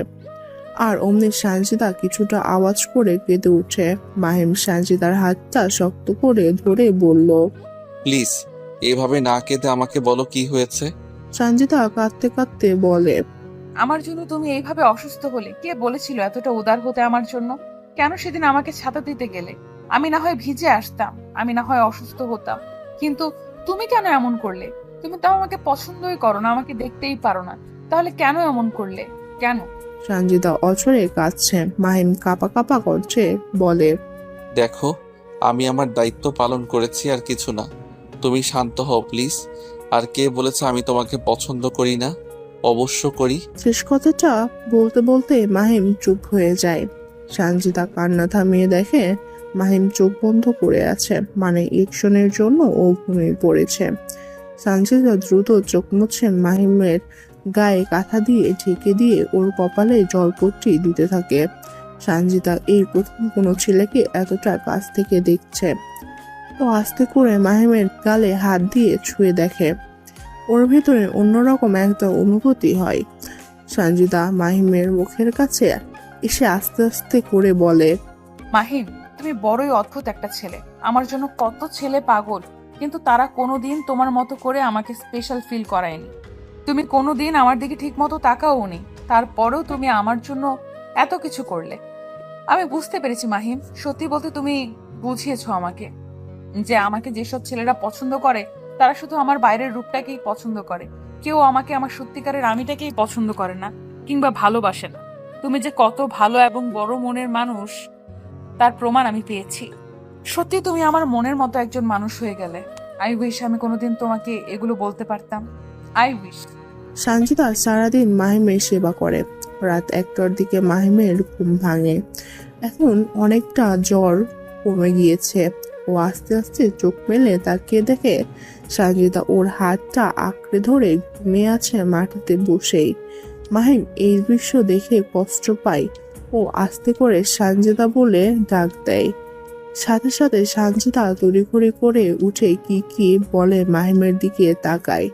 আর অমনি সানজিদা কিছুটা আওয়াজ করে কেঁদে উঠে। মাহিম সানজিদার হাতটা শক্ত করে ধরে বলল, প্লিজ এভাবে না কেঁদে আমাকে বলো কি হয়েছে। সানজিদা কাঁদতে কাঁদতে বলে, আমার জন্য তুমি এইভাবে অসুস্থ হলে? কে বলেছিল এতটা উদার হতে আমার জন্য? কেন সেদিন আমাকে ছাতা দিতে গেলে? আমি না হয় ভিজে আসতাম, আমি না হয় অসুস্থ হতাম, কিন্তু তুমি কেন এমন করলে? তুমি তো আমাকে পছন্দই করো না, আমাকে দেখতেই পারো না, তাহলে কেন এমন করলে? কেন? সানজিদা অঝরে কাঁদছে। মাহিম কাঁপা কাঁপা কণ্ঠে বলে, দেখো, আমি আমার দায়িত্ব পালন করেছি, আর কিছু না। তুমি শান্ত হও প্লিজ। আর কে বলেছে আমি তোমাকে পছন্দ করি না? অবশ্য করি। শেষ কথাটা বলতে বলতে মাহিম চুপ হয়ে যায়। সানজিদা কান্না থামিয়ে দেখে মাহিম চোখ বন্ধ করে আছে, মানে ইলেকশনের জন্য ও ঘুমিয়ে পড়েছে। সানজিদা দ্রুত চোখ মুছে মাহিমের গায়ে কাঁথা দিয়ে ঢেকে দিয়ে ওর কপালে জলপট্টি দিতে থাকে। সানজিদা এই প্রথম কোনো ছেলেকে এতটা কাছ থেকে দেখছে। ও আস্তে করে মাহিমের গালে হাত দিয়ে ছুঁয়ে দেখে। ওর ভেতরে অন্যরকম একটা অনুভূতি হয়। সঞ্জিতা মাহিমের মুখের কাছে এসে আস্তে আস্তে করে বলে, মাহিম, তুমি বড়ই অদ্ভুত একটা ছেলে। আমার জন্য কত ছেলে পাগল, কিন্তু তারা কোনোদিন তোমার মতো করে আমাকে স্পেশাল ফিল করায়নি। তুমি কোনোদিন আমার দিকে ঠিক মতো তাকাওনি, তারপরেও তুমি আমার জন্য এত কিছু করলে। আমি বুঝতে পেরেছি মাহিম, সত্যি বলতে তুমি বুঝিয়েছো আমাকে যে আমাকে যেসব ছেলেরা পছন্দ করে তারা শুধু আমার বাইরের রূপটাকেই পছন্দ করে। কেউ আমাকে আমার সত্যিকারের আমিটাকেই পছন্দ করে না কিংবা ভালোবাসে না। তুমি যে কত ভালো এবং বড় মনের মানুষ তার প্রমাণ আমি পেয়েছি। সত্যি তুমি আমার মনের মতো একজন মানুষ হয়ে গেলে। আই উইশ আমি কোনোদিন তোমাকে এগুলো বলতে পারতাম। I wish. সঞ্জিতা সারাদিন মাহিমের সেবা করে। রাত 1টার দিকে মাহিমের ঘুম ভাঙে। এখন অনেকটা জ্বর কমে গিয়েছে। ও আস্তে আস্তে চোখ মেলে তাকিয়ে দেখে সঞ্জিতা ওর হাতটা আঁকড়ে ধরে ঘুমিয়ে আছে মাটিতে বসেই। মাহিম এই দৃশ্য দেখে কষ্ট পায়। ও আস্তে করে সঞ্জিতা বলে ডাক দেয়। সাথে সাথে সঞ্জিতা তড়িঘড়ি করে উঠে কি কি বলে মাহিমের দিকে তাকায়।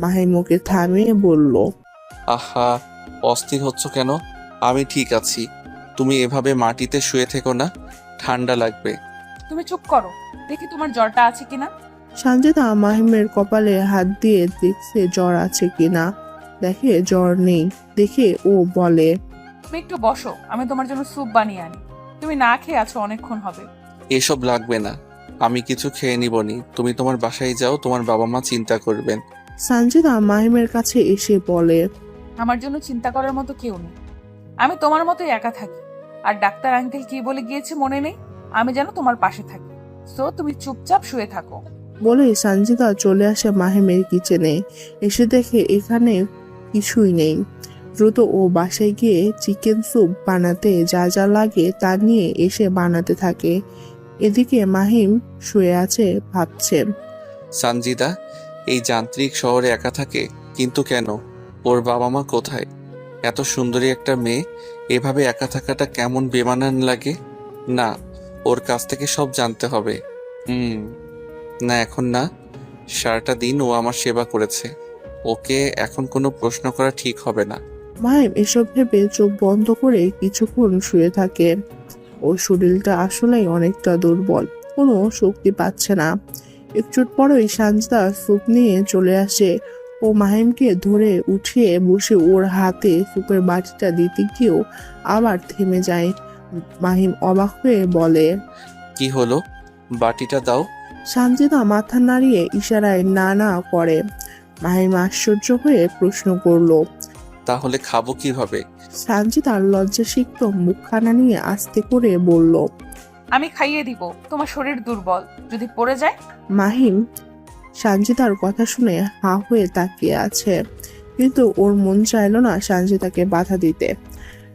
মাহিম ওকে থামিয়ে বলল, আহা, অস্থির হচ্ছ কেন? আমি ঠিক আছি। তুমি এভাবে মাটিতে শুয়ে থেকো না, ঠান্ডা লাগবে। তুমি চুপ করো, দেখি তোমার জ্বরটা আছে কিনা। সঞ্জিতা মাহিমের কপালে হাত দিয়ে দেখছে জ্বর আছে কিনা। দেখে জ্বর নেই। দেখে ও বলে, তুমি একটু বসো, আমি তোমার জন্য স্যুপ বানিয়ে আনি। তুমি না খেয়ে আছো, অনেকক্ষণ হবে। এসব লাগবে না, আমি কিছু খেয়ে নিবনি। তুমি তোমার বাসায় যাও, তোমার বাবা মা চিন্তা করবেন। সঞ্জিতা মাহিমের কাছে এসে বলে, আমার জন্য চিন্তা করার মতো কেউ নেই। আমি তোমার মতোই একা থাকি। আর ডাক্তার আঙ্কেল কি বলে গিয়েছে মনে নেই? আমি যেন তোমার পাশে থাকি। সো তুমি চুপচাপ শুয়ে থাকো। বলে সঞ্জিতা চলে আসে মাহিমের কিচেনে। এসে দেখে এখানে কিছুই নেই। দ্রুত ও বাসায় গিয়ে চিকেন স্যুপ বানাতে যা যা লাগে তা নিয়ে এসে বানাতে থাকে। এদিকে মাহিম শুয়ে আছে, ভাবছে। সঞ্জিদা এই যান্ত্রিক শহরে একা থাকে, কিন্তু কেন? ওর বাবা মা কোথায়? এত সুন্দরী একটা মেয়ে এভাবে একা থাকাটা কেমন বেমানান লাগে। না, ওর কাছ থেকে সব জানতে হবে। না, এখন না। সারাটা দিন ও আমার সেবা করেছে, ওকে এখন কোনো প্রশ্ন করা ঠিক হবে না। মাহিম এসব ভেবে চোখ বন্ধ করে কিছুক্ষণ শুয়ে থাকে। ওর শরীরটা আসলেই অনেকটা দুর্বল, কোনো শক্তি পাচ্ছে না। একটু পরেই সঞ্জিতা স্যুপ নিয়ে চলে আসে। ও মাহিমকে ধরে উঠিয়ে বসে ওর হাতে স্যুপের বাটিটা দিতে গিয়েও আবার থেমে যায়। মাহিম অবাক হয়ে বলে, কি হলো? বাটিটা দাও। সঞ্জিতা মাথা নাড়িয়ে ইশারায় না না করে। মাহিম আশ্চর্য হয়ে প্রশ্ন করলো, তাহলে খাবো কিভাবে? সঞ্জিতার লজ্জাসিক্ত মুখখানা নিয়ে আস্তে করে বলল, আমি খাইয়ে দিব, তোমার শরীর দুর্বল, যদি পড়ে যায়। মাহিম সঞ্জিতার কথা শুনে হা হয়ে তাকিয়ে আছে, কিন্তু ওর মন চাইল না সঞ্জিতাকে বাধা দিতে,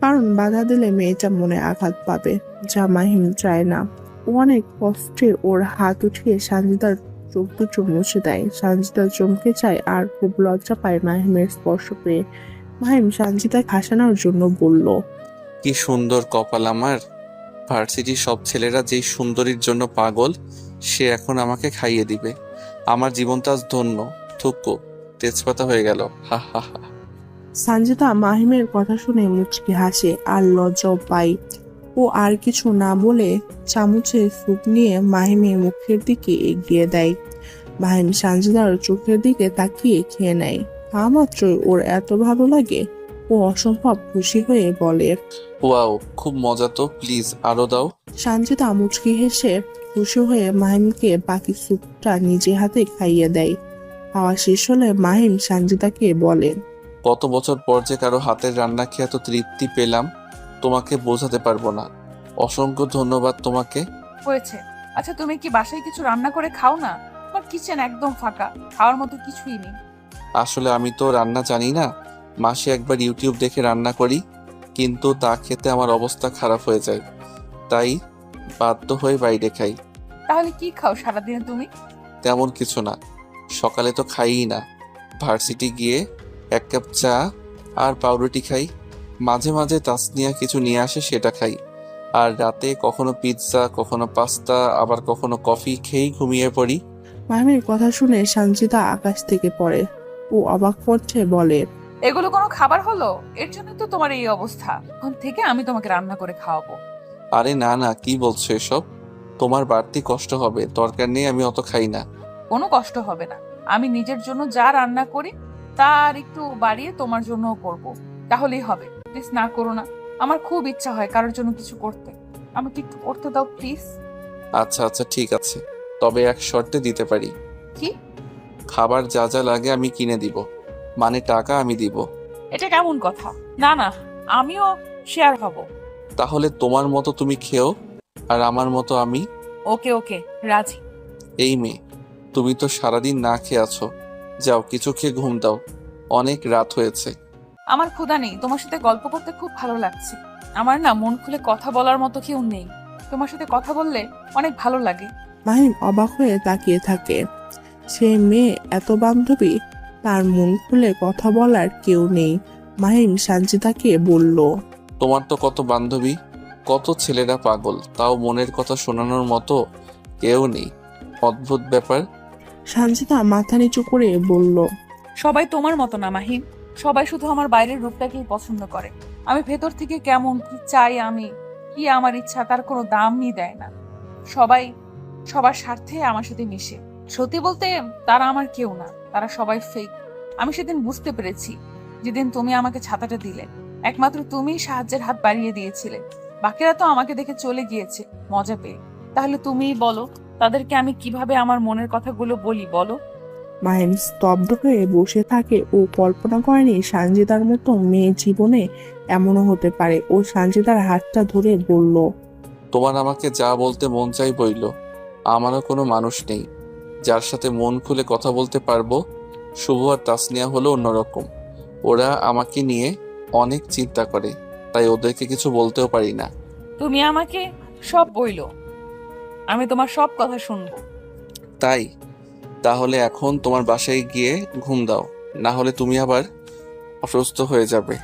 কারণ বাধা দিলে মেয়েটা মনে আঘাত পাবে, যা মাহিম চায় না। ও অনেক কষ্টে ওর হাত উঠিয়ে সঞ্জিতার চোখ দুটো মুছে দেয়। সঞ্জিতা চমকে যায় আর খুব লজ্জা পায় মাহিমের স্পর্শ পেয়ে। মাহিম সঞ্জিতাকে হাসানোর জন্য বলল, কি সুন্দর কপাল আমার। ভার্সিটির সব ছেলেরা যেই সুন্দরীর জন্য পাগল, সে এখন আমাকে খাইয়ে দিবে। আমার জীবনটা আজ ধন্য। থুকু, তেজপাতা হয়ে গেল। হা হা হা। সঞ্জিতা মাহিমের কথা শুনে মুচকি হাসে আর লজ্জাও পায়। ও আর কিছু না বলে চামচের স্যুপ নিয়ে মাহিমের মুখের দিকে এগিয়ে দেয়। মাহিম সঞ্জিতার চোখের দিকে তাকিয়ে খেয়ে নেয়। তা মাত্রই ওর এত ভালো লাগে, ও অসম্ভব খুশি হয়ে বলে, ওয়াও, খুব মজা তো, প্লিজ আরো দাও। সঞ্জিতা মুচকি হেসে খুশি হয়ে মাহিমকে বাকি স্যুপটা নিজে হাতে খাইয়ে দেয়। খাওয়া শেষ হলে মাহিম সঞ্জিতাকে বলে, কত বছর পর যে কারো হাতের রান্না খেয়ে এত তৃপ্তি পেলাম, তোমাকে বোঝাতে পারবো না। অসংখ্য ধন্যবাদ তোমাকে। হয়েছে। আচ্ছা, তুমি কি বাসায় কিছু রান্না করে খাও না? তোমার কিচেন একদম ফাঁকা, খাওয়ার মতো কিছুই নেই। আসলে আমি তো রান্না জানি না। মাসে একবার ইউটিউব দেখে রান্না করি, কিন্তু তা খেতে আমার অবস্থা খারাপ হয়ে যায়, তাই বাধ্য হয়ে বাইরে খাই। তাহলে কি খাও সারাদিনে তুমি? তেমন কিছু না, সকালে তো খাইই না। ভার্সিটি গিয়ে 1 কাপ চা আর পাউরুটি খাই। মাঝে মাঝে তাসনিয়া কিছু নিয়ে আসে, সেটা খাই। আর রাতে কখনো পিৎজা, কখনো পাস্তা, আবার কখনো কফি খেয়েই ঘুমিয়ে পড়ি। মাহিমের কথা শুনে সঞ্চিতা আকাশ থেকে পড়ে। ও অবাক করছে বলে, এগুলো কোনো খাবার হলো? এর জন্য তো তোমার এই অবস্থা। এখন থেকে আমি তোমাকে রান্না করে খাওয়াবো। আরে না না, কি বলছো এসব? তোমার বাড়তি কষ্ট হবে, দরকার নেই, আমি অত খাই না। কোনো কষ্ট হবে না। আমি নিজের জন্য যা রান্না করি তার একটু বাড়িয়ে তোমার জন্যও করব। তাহলেই হবে। প্লিজ না করো না। আমার খুব ইচ্ছা হয় কারোর জন্য কিছু করতে। আমাকে একটু করতে দাও প্লিজ। আচ্ছা আচ্ছা ঠিক আছে, তবে এক শর্তে দিতে পারি। কি? খাবার যা যা লাগে আমি কিনে দিব, মানে টাকা আমি দিব। এটা কেমন কথা? না না, আমিও শেয়ার হব। তাহলে তোমার মতো তুমি খেও, আর আমার মতো আমি। ওকে ওকে, রাজি। এই মেয়ে, তুমি তো সারাদিন না খেয়ে আছো, যাও কিছু খেয়ে ঘুম দাও, অনেক রাত হয়েছে। আমার ক্ষুধা নেই। তোমার সাথে গল্প করতে খুব ভালো লাগছে। আমার না মন খুলে কথা বলার মতো কেউ নেই। তোমার সাথে কথা বললে অনেক ভালো লাগে। মাহিম অবাক হয়ে তাকিয়ে থাকে। সে মেয়ে এত বান্ধবী, তার মন খুলে কথা বলার কেউ নেই। মাহিম সঞ্চিতাকে বলল, তোমার তো কত বান্ধবী, কত ছেলেরা পাগল, তাও মনের কথা শোনানোর মতো কেউ নেই। অদ্ভুত ব্যাপার। সঞ্চিতা মাথা নিচু করে বলল, সবাই তোমার মতো না মাহিম। সবাই শুধু আমার বাইরের রূপটাকেই পছন্দ করে। আমি ভেতর থেকে কেমন, কি চাই আমি, কি আমার ইচ্ছা, তার কোনো দামই দেয় না। সবাই সবার স্বার্থে আমার সাথে মিশে। সত্যি বলতে তারা আমার কেউ না, তারা সবাই ফেক। আমি সেদিন বুঝতে পেরেছি, যেদিন তুমি আমাকে ছাতাটা দিলে। একমাত্র তুমিই সাহায্যের হাত বাড়িয়ে দিয়েছিলে। বাকিরা তো আমাকে দেখে চলে গিয়েছে মজা পেয়ে। তাহলে তুমিই বলো, তাদেরকে আমি কিভাবে আমার মনের কথাগুলো বলি বলো। মাহিম স্তব্ধ হয়ে বসে থাকে। ও কল্পনা করেনি সঞ্চিতার মতো মেয়ে জীবনে এমনও হতে পারে। ও সঞ্চিতার হাতটা ধরে বলল, তোমার আমাকে যা বলতে মন চাই বইল। আমারও কোনো মানুষ নেই যার সাথে মন খুলে কথা বলতে পারবো। শুভ আর তাসনিয়া হলো অন্যরকম, ওরা আমাকে নিয়ে অনেক চিন্তা করে, তাই ওদেরকে কিছু বলতেও পারি না। তুমি আমাকে সব বইলো, আমি তোমার সব কথা শুনবো। তাই তাহলে এখন তোমার বাসায় গিয়ে ঘুম দাও, না হলে তুমি আবার অসুস্থ হয়ে যাবে।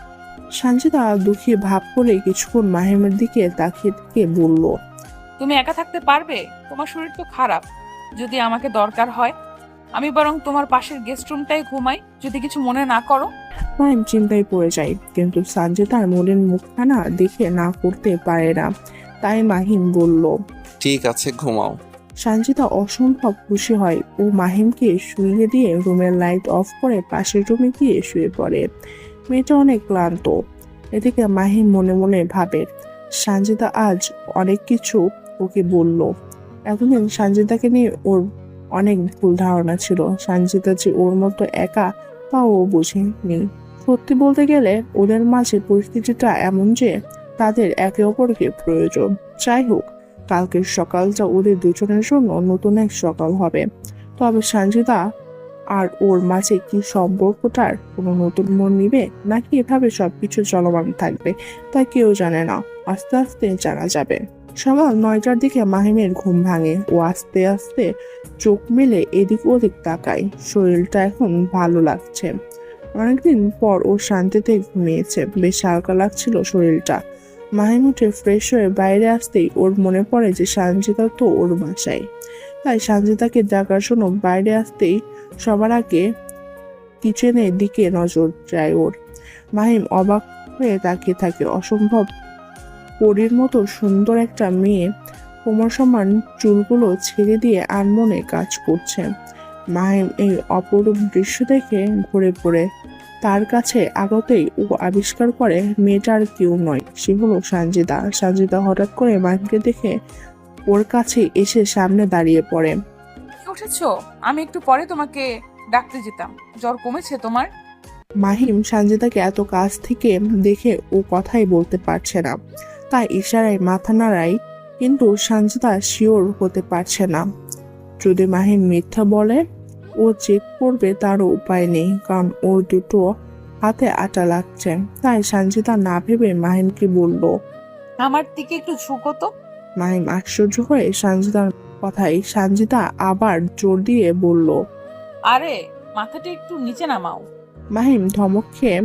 সঞ্চিতা দুঃখী ভাব করে কিছুক্ষণ মাহিমের দিকে তাকিয়ে থেকে বলল, তুমি একা থাকতে পারবে? তোমার শরীর তো খারাপ। যদি আমাকে দরকার হয় আমি বরং তোমার পাশের গেস্ট রুমটাই ঘুমাই, যদি কিছু মনে না করো। মাহিম চিন্তায় পড়ে যায়, কিন্তু সঞ্চিতার মনের মুখখানা দেখে না করতে পারে না। তাই মাহিম বলল, ঠিক আছে ঘুমাও। সঞ্চিতা অসম্ভব খুশি হয়। ও মাহিমকে শুইয়ে দিয়ে রুমের লাইট অফ করে পাশের রুমে গিয়ে শুয়ে পড়ে। মেয়েটা অনেক ক্লান্ত। এদিকে মাহিম মনে মনে ভাবে, সঞ্চিতা আজ অনেক কিছু ওকে বলল। এতদিন সঞ্চিতাকে নিয়ে ওর অনেক ভুল ধারণা ছিল। সঞ্চিতা যে ওর মতো একা তাও ও বুঝেনি। সত্যি বলতে গেলে ওদের মাঝে পরিস্থিতিটা এমন যে তাদের একে অপরকে প্রয়োজন। যাই হোক, কালকের সকালটা ওদের দুজনের জন্য নতুন এক সকাল হবে। তবে সঞ্চিতা আর ওর মাঝে কি সম্পর্কটার কোনো নতুন মন নিবে, নাকি এভাবে সবকিছু চলমান থাকবে, তা কেউ জানে না। আস্তে আস্তে জানা যাবে। সকাল 9টার দিকে মাহিমের ঘুম ভাঙে। ও আস্তে আস্তে চোখ মেলে এদিক ওদিক তাকায়। শরীরটা এখন ভালো লাগছে। অনেকদিন পর ও শান্তিতে ঘুমিয়েছে। বেশ হালকা লাগছিল শরীরটা। মাহিম উঠে ফ্রেশ হয়ে বাইরে আসতেই ওর মনে পড়ে যে সঞ্চিতা তো ওর বাসায়। তাই সঞ্চিতাকে ডাকার জন্য বাইরে আসতেই সবার আগে কিচেনের দিকে নজর যায় ওর। মাহিম অবাক হয়ে তাকিয়ে থাকে। অসম্ভব পরীর মতো সুন্দর একটা মেয়ে কোমর সমান চুলগুলো ছেড়ে দিয়ে আনমনে কাজ করছে। মাহিম এই অপরূপ দৃশ্য দেখে ঘুরে পড়ে। তার কাছে আগতেই ও আবিষ্কার করে মেয়েটার কেউ নয়, সে হলো সঞ্চিতা। সঞ্চিতা হঠাৎ করে মাহিমকে দেখে ওর কাছে এসে সামনে দাঁড়িয়ে পড়ে। উঠেছো? আমি একটু পরে তোমাকে ডাকতে যেতাম। জ্বর কমেছে তোমার? মাহিম সঞ্চিতাকে এত কাছ থেকে দেখে ও কথাই বলতে পারছে না, তাই ইশারায় মাথা নাড়ায়। কিন্তু সঞ্চিতা শিওর হতে পারছে না। যদি মাহিম মিথ্যা বলে, ও চেক করবে তারও উপায় নেই, কারণ ওর দুটো হাতে আটা লাগছে। তাই সঞ্চিতা না ভেবে মাহিমকে বলল, আমার দিকে একটু ঝুঁকো তো। মাহিম আশ্চর্য হয়ে সঞ্চিতার কথাই সঞ্চিতা আবার জোর দিয়ে বলল। আরে মাথাটা একটু নিচে নামাও। মাহিম ধমক খেয়ে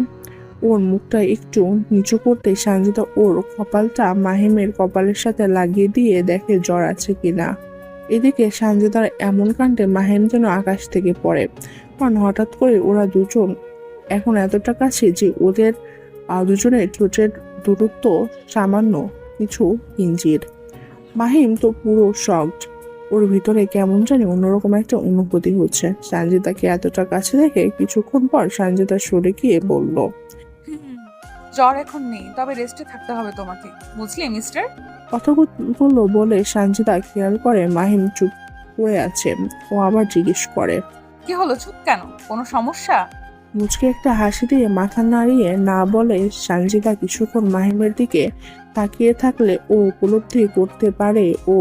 ওর মুখটা একটু নিচু করতে সানজিদা ওর কপালটা মাহিমের কপালের সাথে লাগিয়ে দিয়ে দেখে জ্বর আছে কিনা। এদিকে সানজিদার এমন কাণ্ডে মাহিম যেন আকাশ থেকে পড়ে, কারণ হঠাৎ করে ওরা দুজন এখন এতটা কাছে যে ওদের দুজনের ঠোঁটের দূরত্ব সামান্য কিছু ইঞ্চির। মাহিম তো পুরো শকড, ওর ভিতরে কেমন জানি অন্যরকম একটা অনুভূতি হচ্ছে। সানজিদাকে এতটা কাছে দেখে কিছুক্ষণ পর সানজিদা সরে গিয়ে বলল, জ্বর এখন নেই, তবে রেস্টে থাকতে হবে তোমাকে, বুঝলি মিস্টার? কথাগুলো বলে সানজিদা খেয়াল করে মাহিম চুপ করে আছে। ও আবার জিজ্ঞেস করে, কি হলো, চুপ কেন? কোনো সমস্যা? মুচকে একটা হাসি দিয়ে মাথা নাড়িয়ে না বলে সানজিদা কিছুক্ষণ মাহিমের দিকে তাকিয়ে থাকলে ও উপলব্ধি করতে পারে ও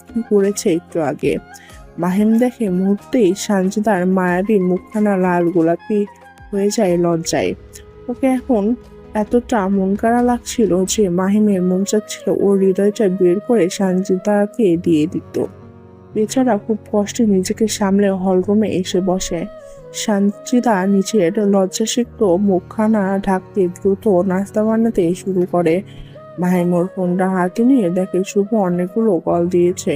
কি করেছে একটু আগে। মাহিম দেখে মুহূর্তেই সানজিদার মায়াবী মুখখানা লাল গোলাপি হয়ে যায় লজ্জায়। ওকে এখন এতটা মন কাড়া লাগছিল যে মাহিমের মন চাচ্ছিল ওর হৃদয়টা বের করে সানজিদাকে দিয়ে দিত। বেচারা খুব কষ্টে নিজেকে সামলে হলরুমে এসে বসে। সানজিদা নিচের লজ্জাসিক্ত মুখখানা ঢাকতে দ্রুত নাস্তা বানাতে শুরু করে। মাহিম ওর ফোনটা হাতে নিয়ে দেখে শুভ অনেকগুলো কল দিয়েছে।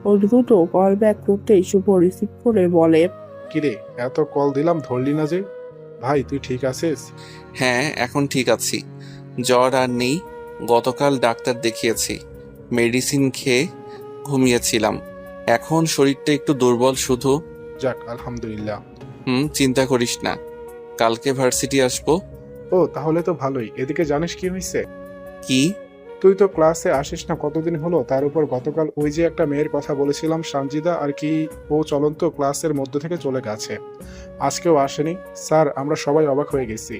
ও দ্রুত কল ব্যাক করতেই শুভ রিসিভ করে বলে, কিরে, এত কল দিলাম ধরলি না যে? ভাই তুই ঠিক আছিস? হ্যাঁ, এখন ঠিক আছি। জ্বর আর নেই। গতকাল ডাক্তার দেখিয়েছি, মেডিসিন খেয়ে ঘুমিয়েছিলাম। এখন শরীরটা একটু দুর্বল শুধু। যাক আলহামদুলিল্লাহ। চিন্তা করিস না, কালকে ভার্সিটি আসবো। ও তাহলে তো ভালোই। এদিকে জানিস কি হয়েছে? কি? তুই তো ক্লাসে আসিস না কতদিন হলো, তার উপর গতকাল ওই যে একটা মেয়ের কথা বলেছিলাম সানজিদা আর কি, ও চলন্ত ক্লাসের মধ্য থেকে চলে গেছে। আজকেও আসেনি। স্যার আমরা সবাই অবাক হয়ে গেছি,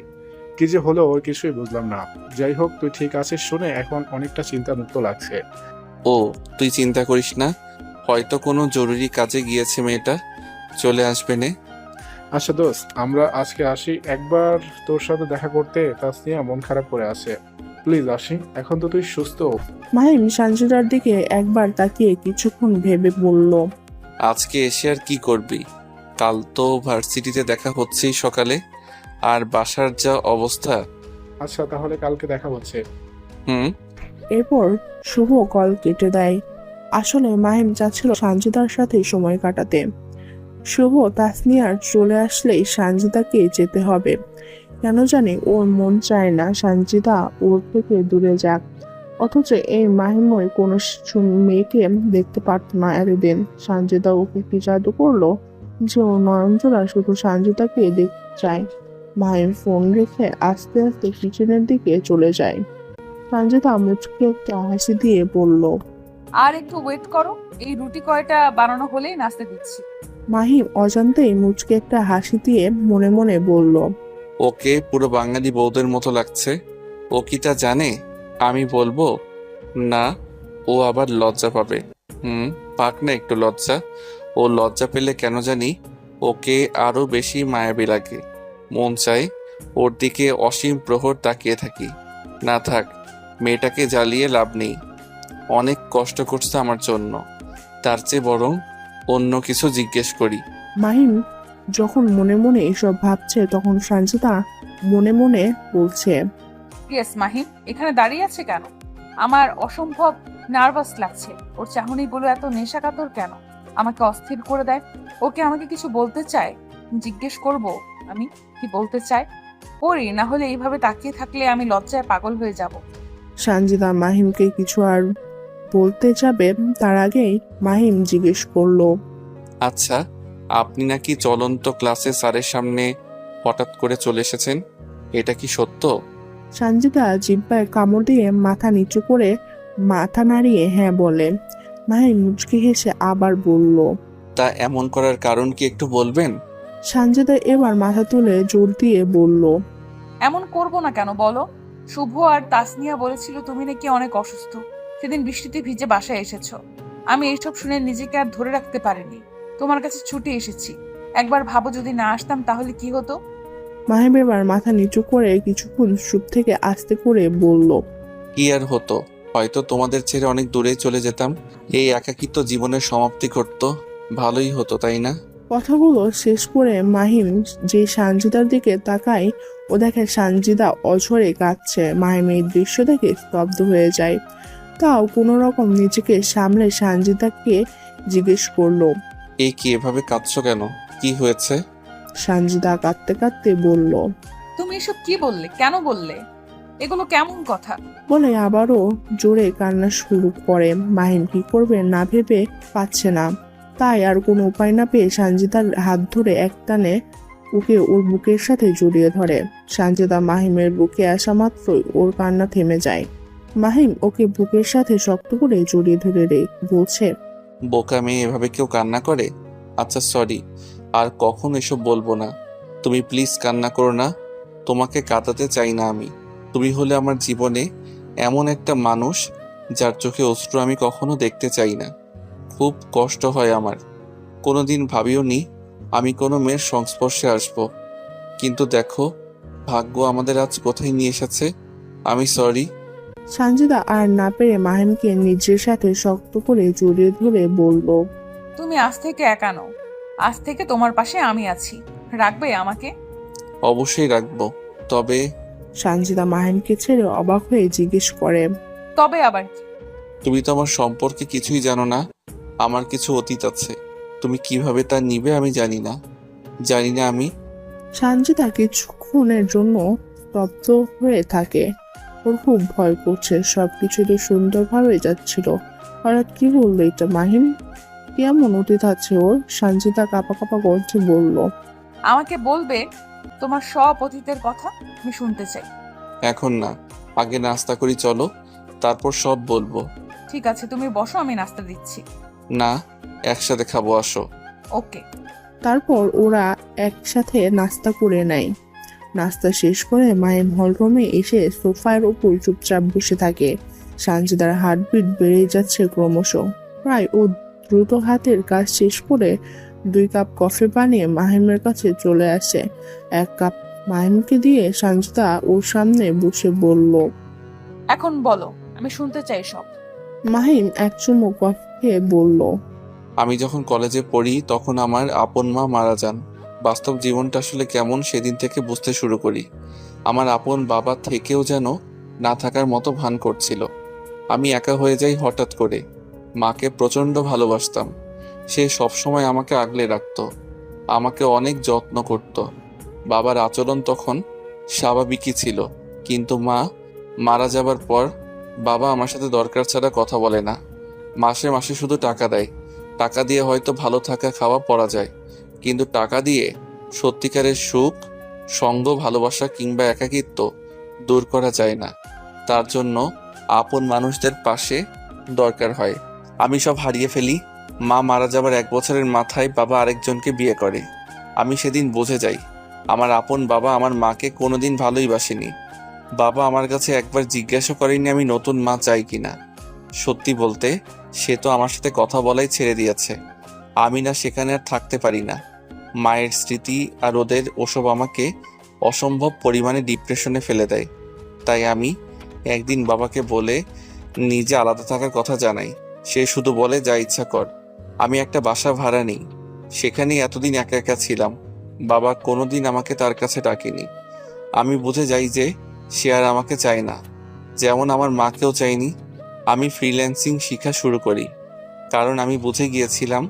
কি যে হলো ওর কিছুই বুঝলাম না। যাই হোক তুই ঠিক আছিস শুনে এখন অনেকটা চিন্তামুক্ত লাগছে। ও তুই চিন্তা করিস না, হয়তো কোনো জরুরি কাজে গিয়েছে মেয়েটা, চলে আসবে নে। আচ্ছা দোস্ত, আমরা আজকে আসি, একবার তোর সাথে দেখা করতে তাসনিয়া মন খারাপ করে আছে। প্লিজ আসি, এখন তো তুই সুস্থ। মাহিম সানজিদার দিকে একবার তাকিয়ে কিছুক্ষণ ভেবে বলল, আজকে এসে আর কি করবি? কাল তো ভার্সিটিতে দেখা হচ্ছেই সকালে, আর বাসার যা অবস্থা। আচ্ছা তাহলে কালকে দেখা হচ্ছে। এরপর শুভ কল কেটে দেয়। আসলে মাহিম চাচ্ছিল সানজিদার সাথে সময় কাটাতে। শুভ তাসনিয়ার চলে আসলেই সানজিদাকে যেতে হবে। কেন জানি ওর মন চায় না সানজিদা ওর থেকে দূরে যাক। অথচ এই মাহিময় কোনো মেয়েকে দেখতে পারত না এতদিন। সানজিদা ওকে কি জাদু করলো যে ওর নয়নজোড়া শুধু সানজিদাকে দেখতে চায়। মাহিম ফোন রেখে আস্তে আস্তে কিচেনের দিকে চলে যায়। সানজিদা মুচকে একটা হাসি দিয়ে বলল, আর একটু ওয়েট করো, এই রুটি কয়টা বানানো হলেই নাস্তা দিচ্ছি। মাহিম অজান্তেই মুচকে একটা হাসি দিয়ে মনে মনে বলল, ওকে পুরো বাঙালি বউদের মতো লাগছে। ও কি তা জানে? আমি বলবো না, ও আবার লজ্জা পাবে। পাক না একটু লজ্জা। ও লজ্জা পেলে কেন জানি ওকে আরো বেশি মায়াবী লাগে। মন চায় ওর দিকে অসীম প্রহর তাকিয়ে থাকি। না থাক, মেয়েটাকে জ্বালিয়ে লাভ নেই। অনেক কষ্ট করছে আমার জন্য, তার চেয়ে বরং অন্য কিছু জিজ্ঞেস করি। মাহিম যখন মনে মনে এসব ভাবছে তখন সানজিদা মনে মনে বলছে, ইয়েস মাহিম এখানে দাঁড়িয়ে আছে কেন? আমার অসম্ভব নার্ভাস লাগছে। ওর চাহনিগুলো এত নেশাকাতর কেন? আমাকে অস্থির করে দেয়। ওকে আমাকে কিছু বলতে চায়, জিজ্ঞেস করব আমি কি বলতে চায়। করি না হলে এইভাবে তাকিয়ে থাকলে আমি লজ্জায় পাগল হয়ে যাব। সানজিদা মাহিমকে কিছু আর বলতে যাবে তার আগেই মাহিম জিজ্ঞেস করলো, আচ্ছা, আপনি নাকি চলন্ত ক্লাসে স্যারের সামনে হঠাৎ করে চলে এসেছেন, এটা কি সত্য? সানজিদা জিহ্বায় কামড় দিয়ে মাথা নিচু করে মাথা নাড়িয়ে হ্যাঁ বলে। মাহিম মুচকি হেসে আবার বলল, তা এমন করার কারণ কি একটু বলবেন? সানজিদা এবার মাথা তুলে জোর দিয়ে বলল, এমন করব না কেন বলো? শুভ আর তাসনিয়া বলেছিল তুমি নাকি অনেক অসুস্থ। সেদিন বৃষ্টিতে ভিজে বাসায় এসেছো। আমি এইসব শুনে নিজেকে আর ধরে রাখতে পারিনি, তোমার কাছে ছুটে এসেছি। একবার ভাবো যদি না আসতাম তাহলে কি হতো? মাহিম এবার মাথা নিচু করে কিছুক্ষণ চুপ থেকে আস্তে করে বলল, কি আর হতো, হয়তো তোমাদের ছেড়ে অনেক দূরে চলে যেতাম। এই একাকিত্ব জীবনের সমাপ্তি ঘটতো। ভালোই হতো তাই না? কথাগুলো শেষ করে মাহিম যে সানজিদার দিকে তাকায় ও দেখে সানজিদা অঝরে কাঁদছে। মাহিম এই দৃশ্য দেখে স্তব্ধ হয়ে যায়। তাও কোনো রকম নিজেকে সামলে সানজিদাকে জিজ্ঞেস করলো। এই কি এভাবে কাঁদছো কেন? কি হয়েছে? সানজিদা কাঁদতে কাঁদতে বলল। তুমি এসব কি বললে? কেন বললে? এগুলো কেমন কথা? বলে আবারও জোরে কান্না শুরু করে। মাহিম কি করবে না ভেবে পাচ্ছে না, তাই আর কোনো উপায় না পেয়ে সানজিদার হাত ধরে একটানে ওকে ওর বুকের সাথে জড়িয়ে ধরে। সানজিদা মাহিমের বুকে আসা মাত্রই ওর কান্না থেমে যায়। মাহিম ওকে বুকের সাথে শক্ত করে জড়িয়ে ধরে বলছে, বোকা মেয়ে, এভাবে কেউ কান্না করে? আচ্ছা সরি, আর কখন এসব বলবো না। তুমি প্লিজ কান্না করো না। তোমাকে কাঁদাতে চাই না আমি। তুমি হলে আমার জীবনে এমন একটা মানুষ যার চোখে অশ্রু আমি কখনো দেখতে চাই না। খুব কষ্ট হয় আমার। কোনোদিন ভাবিও নি আমি কোনো মেয়ের সংস্পর্শে আসব, কিন্তু দেখো ভাগ্য আমাদের আজ কোথায় নিয়ে এসেছে। আমি সরি। সানজিদা আর না পেরে মাহিমকে নিজের সাথে শক্ত করে জড়িয়ে ধরে বলল, তুমি আজ থেকে একা নও। আজ থেকে তোমার পাশে আমি আছি। রাখবে আমাকে? অবশ্যই রাখবো। তবে সানজিদা মাহিমকে ছেড়ে অবাক হয়ে জিজ্ঞেস করে, তবে আবার কি? তুমি তো আমার সম্পর্কে কিছুই জানো না। আমার কিছু অতীত আছে, তুমি কিভাবে তা নিবে আমি জানি না। আমি সানজিদা কিছুক্ষণের জন্য স্তব্ধ হয়ে থাকে। ওর খুব ভয় করছে। সবকিছু তো সুন্দরভাবে যাচ্ছিল, হঠাৎ কি বললো এটা মাহিম? কেমন অতীত আছে ওর? সানজিদা কাঁপা কাঁপা কণ্ঠে বলল, আমাকে বলবে তোমার সব অতীতের কথা? আমি শুনতে চাই। এখন না, আগে নাস্তা করি চলো, তারপর সব বলবো। ঠিক আছে, তুমি বসো, আমি নাস্তা দিচ্ছি। না, একসাথে খাবো, আসো। ওকে। তারপর ওরা একসাথে নাস্তা করে নেয়। নাস্তা শেষ করে মাহিম হলরুমে এসে সোফার উপর চুপচাপ বসে থাকে। সানজিদার হার্টবিট বেড়ে যাচ্ছে ক্রমশ। প্রায় ও দ্রুত হাতের কাজ শেষ করে 2 কাপ কফি বানিয়ে মাহিমের কাছে চলে আসে। 1 কাপ মাহিমকে দিয়ে সানজিদা ওর সামনে বসে বলল, এখন বলো, আমি শুনতে চাই সব। মাহিম 1 চুমুক কফি খেয়ে বলল, আমি যখন কলেজে পড়ি তখন আমার আপন মা মারা যান। বাস্তব জীবনটা আসলে কেমন সেদিন থেকে বুঝতে শুরু করি। আমার আপন বাবা থেকেও যেন না থাকার মতো ভান করছিল। আমি একা হয়ে যাই হঠাৎ করে। মাকে প্রচণ্ড ভালোবাসতাম। সে সবসময় আমাকে আগলে রাখতো, আমাকে অনেক যত্ন করত। বাবার আচরণ তখন স্বাভাবিকই ছিল, কিন্তু মা মারা যাবার পর বাবা আমার সাথে দরকার ছাড়া কথা বলে না। মাসে মাসে শুধু টাকা দেয়। টাকা দিয়ে হয়তো ভালো থাকা খাওয়া পড়া যায়, কিন্তু টাকা দিয়ে সত্যিকারের সুখ, সঙ্গ, ভালোবাসা কিংবা একাকিত্ব দূর করা যায় না। তার জন্য আপন মানুষদের পাশে দরকার হয়। আমি সব হারিয়ে ফেলি। মা মারা যাবার 1 বছরের মাথায় বাবা আরেকজনকে বিয়ে করে। আমি সেদিন বুঝে যাই আমার আপন বাবা আমার মাকে কোনোদিন ভালোই বাসেনি। বাবা আমার কাছে একবার জিজ্ঞাসা করেনি আমি নতুন মা চাই কিনা। সত্যি বলতে সে তো আমার সাথে কথা বলাই ছেড়ে দিয়েছে। আমি না সেখানে আর থাকতে পারি না। মায়ের স্মৃতি আর ওদের ওসব আমাকে অসম্ভব পরিমাণে ডিপ্রেশনে ফেলে দেয়। তাই আমি একদিন বাবাকে বলে নিজে আলাদা থাকার কথা জানাই। সে শুধু বলে যা ইচ্ছা কর। আমি একটা বাসা ভাড়া নিই, সেখানেই এতদিন একা একা ছিলাম। বাবা কোনোদিন আমাকে তার কাছে ডাকেনি। আমি বুঝে যাই যে সে আর আমাকে চায় না, যেমন আমার মাকেও চাইনি। আমি ফ্রিল্যান্সিং শেখা শুরু করি, কারণ আমি বুঝে গিয়েছিলাম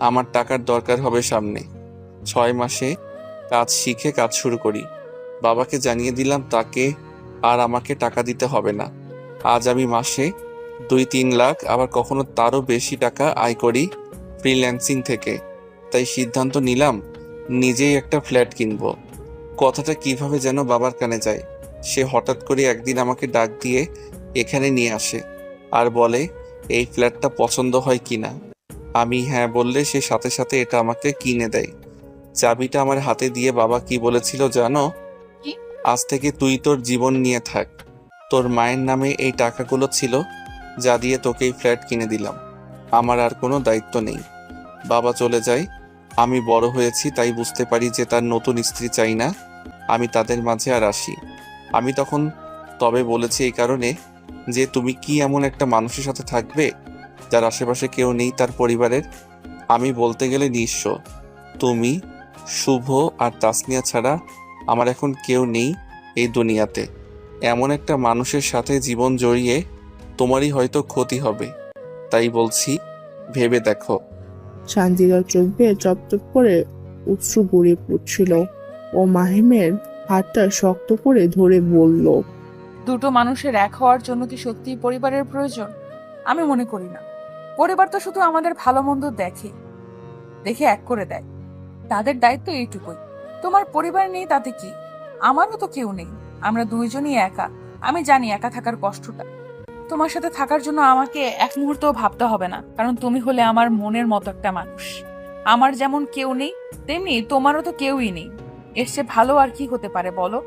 আমার টাকার দরকার হবে সামনে। 6 মাসে কাজ শিখে কাজ শুরু করি। বাবাকে জানিয়ে দিলাম তাকে আর আমাকে টাকা দিতে হবে না। আজ আমি মাসে 2-3 লাখ, আবার কখনো তারও বেশি টাকা আয় করি ফ্রিল্যান্সিং থেকে। তাই সিদ্ধান্ত নিলাম নিজেই একটা ফ্ল্যাট কিনবো। কথাটা কিভাবে যেন বাবার কানে যায়। সে হঠাৎ করে একদিন আমাকে ডাক দিয়ে এখানে নিয়ে আসে আর বলে এই ফ্ল্যাটটা পছন্দ হয় কিনা। আমি হ্যাঁ বললে সে সাথে সাথে এটা আমাকে কিনে দেয়। চাবিটা আমার হাতে দিয়ে বাবা কি বলেছিল জানো? কি? আজ থেকে তুই তোর জীবন নিয়ে থাক। তোর মায়ের নামে এই টাকাগুলো ছিল যা দিয়ে তোকে এই ফ্ল্যাট কিনে দিলাম। আমার আর কোনো দায়িত্ব নেই। বাবা চলে যায়। আমি বড় হয়েছি, তাই বুঝতে পারি যে তার নতুন স্ত্রী চাই না আমি তাদের মাঝে আর আসি। আমি তখন তবে বলেছি এই কারণে যে তুমি কি এমন একটা মানুষের সাথে থাকবে যার আশেপাশে কেউ নেই তার পরিবারের। আমি বলতে গেলে নিঃস্ব, তুমি, শুভ আর তাসনিয়া ছাড়া আমার এখন কেউ নেই এই দুনিয়াতে। এমন একটা মানুষের সাথে জীবন জড়িয়ে তোমারই হয়তো ক্ষতি হবে, তাই বলছি ভেবে দেখো। সানজিদার চোখ বেয়ে চপচপ করে অশ্রু গড়িয়ে পড়ছিল। ও মাহিমের হাতটা শক্ত করে ধরে বলল, দুটো মানুষের এক হওয়ার জন্য কি সত্যিই পরিবারের প্রয়োজন? আমি মনে করি না। পরিবার তো শুধু আমাদের ভালো মন্দ দেখে এক করে দেয়। তাদের দায়িত্ব এইটুকুই। তোমার পরিবার নেই তাতে কি? আমারও তো কেউ নেই। আমরা দুইজনই একা। আমি জানি একা থাকার কষ্টটা। তোমার সাথে থাকার জন্য আমাকে এক মুহূর্তও ভাবতে হবে না, কারণ তুমি হলে আমার মনের মতো একটা মানুষ। আমার যেমন কেউ নেই, তেমনি তোমারও তো কেউই নেই। এর চেয়ে ভালো আর কি হতে পারে বলো?